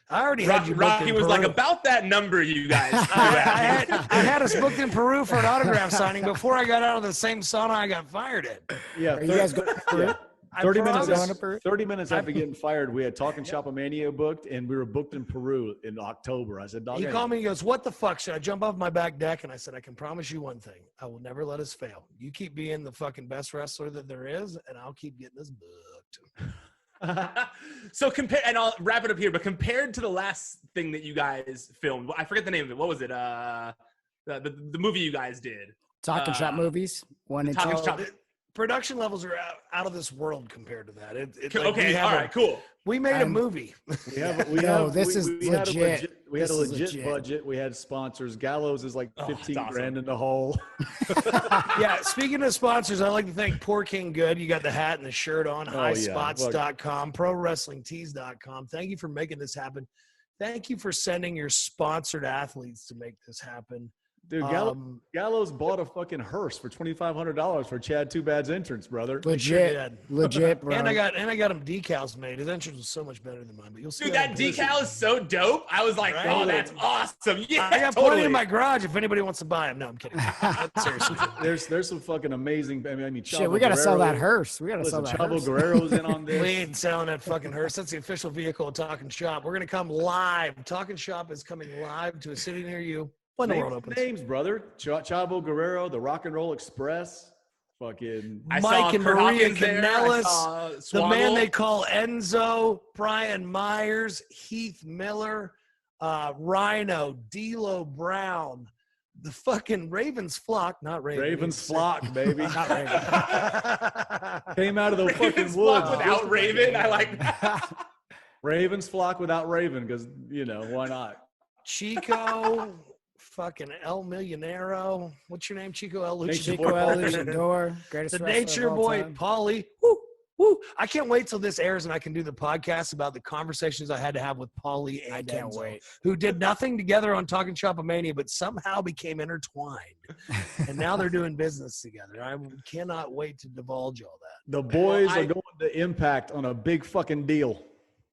I already had you booked Rocky in was Peru. like, about that number, you guys. I had us booked in Peru for an autograph signing before I got out of the same sauna I got fired in. Yeah, Are you guys going to Peru? 30 minutes after getting fired, we had Talking Shop Mania booked, and we were booked in Peru in October. I said, He called me and he goes, what the fuck? Should I jump off my back deck? And I said, I can promise you one thing. I will never let us fail. You keep being the fucking best wrestler that there is, and I'll keep getting us booked. So and I'll wrap it up here, but compared to the last thing that you guys filmed, I forget the name of it. What was it? The movie you guys did. Talking Shop movies. 1 and 2. Production levels are out of this world compared to that. Okay, all right, cool. We made a movie. We had a legit budget. We had sponsors. Gallows is like 15 grand in the hole. Yeah, speaking of sponsors, I'd like to thank Poor King Good. You got the hat and the shirt on. Highspots.com, ProWrestlingTees.com. Thank you for making this happen. Thank you for sending your sponsored athletes to make this happen. Dude, Gallows bought a fucking hearse for $2,500 for Chad Too Bad's entrance, brother. Legit, bro. And I got him decals made. His entrance was so much better than mine. But you'll see. Dude, that decal is so dope. I was like, oh, that's awesome. Yeah, I got plenty in my garage if anybody wants to buy them. No, I'm kidding. Seriously, there's some fucking amazing. I mean, shit, we gotta sell that hearse. We gotta sell that Chavo hearse. Guerrero's in on this. We ain't selling that fucking hearse. That's the official vehicle of Talking Shop. We're gonna come live. Talking Shop is coming live to a city near you. When the world opens. Names, brother. Chavo Guerrero, the Rock and Roll Express. Fucking Mike and Maria Kanellis, the man they call Enzo, Brian Myers, Heath Miller, Rhino, D'Lo Brown, the fucking Ravens flock, not Ravens. Ravens flock, baby. Not Ravens. Came out of the Ravens fucking flock woods. without Raven. I like that. Ravens flock without Raven, because why not? Chico, fucking El Millonero. What's your name, Chico El Chico El Luchador, greatest the wrestler Nature of all Boy, time. Paulie. Woo, woo. I can't wait till this airs and I can do the podcast about the conversations I had to have with Paulie and I can't Enzo, wait. who did nothing together on Talking Shop-A-Mania, but somehow became intertwined. And now they're doing business together. I cannot wait to divulge all that. The boys are going to Impact on a big fucking deal.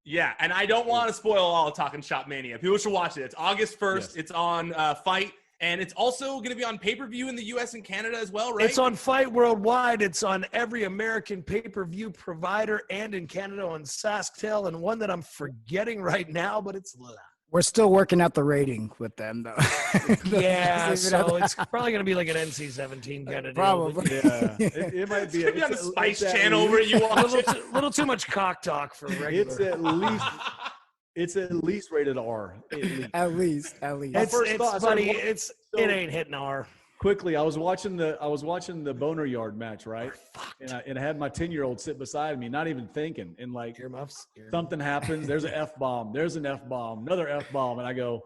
Yeah, and I don't want to spoil all of Talking Shop Mania. People should watch it. It's August 1st. Yes. It's on Fight, and it's also going to be on pay-per-view in the U.S. and Canada as well, right? It's on Fight Worldwide. It's on every American pay-per-view provider and in Canada on SaskTel, and one that I'm forgetting right now, but it's We're still working out the rating with them, though. yeah, so it's probably going to be like an NC-17 kind of deal. Probably. Yeah, it might be. It's on the Spice Channel where you watch it. Little too much cock talk for regular. It's at least rated R. At least. It's funny. It ain't hitting R. Quickly, I was watching the Boneyard match, right? And I had my 10-year-old sit beside me, not even thinking, and like Earmuffs. something happens. There's an F-bomb. There's an F-bomb. Another F-bomb, and I go,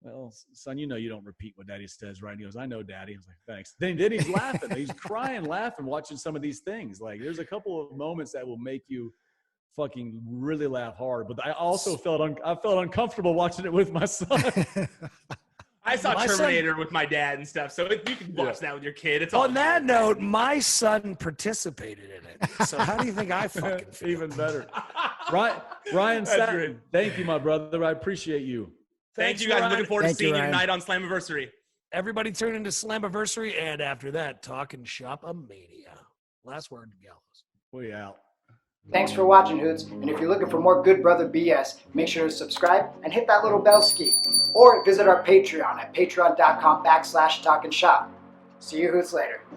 "Well, son, you know you don't repeat what Daddy says, right?" And he goes, "I know, Daddy." I was like, "Thanks." Then he's laughing. He's crying, laughing, watching some of these things. Like, there's a couple of moments that will make you fucking really laugh hard. But I also felt uncomfortable watching it with my son. I saw Terminator with my dad and stuff, so you can watch that with your kid. It's on that note, my son participated in it. So how do you think I fucking feel? Even better. Ryan Satin, thank you, my brother. I appreciate you. Thank you guys. Ryan. Looking forward to seeing you tonight on Slammiversary. Everybody tune into Slammiversary, and after that, Talking Shop-A-Mania. Last word to Gallows. We out. Thanks for watching, Hoots. And if you're looking for more Good Brother BS, make sure to subscribe and hit that little bell ski. Or visit our Patreon at patreon.com/talkingshop. See you Hoots later.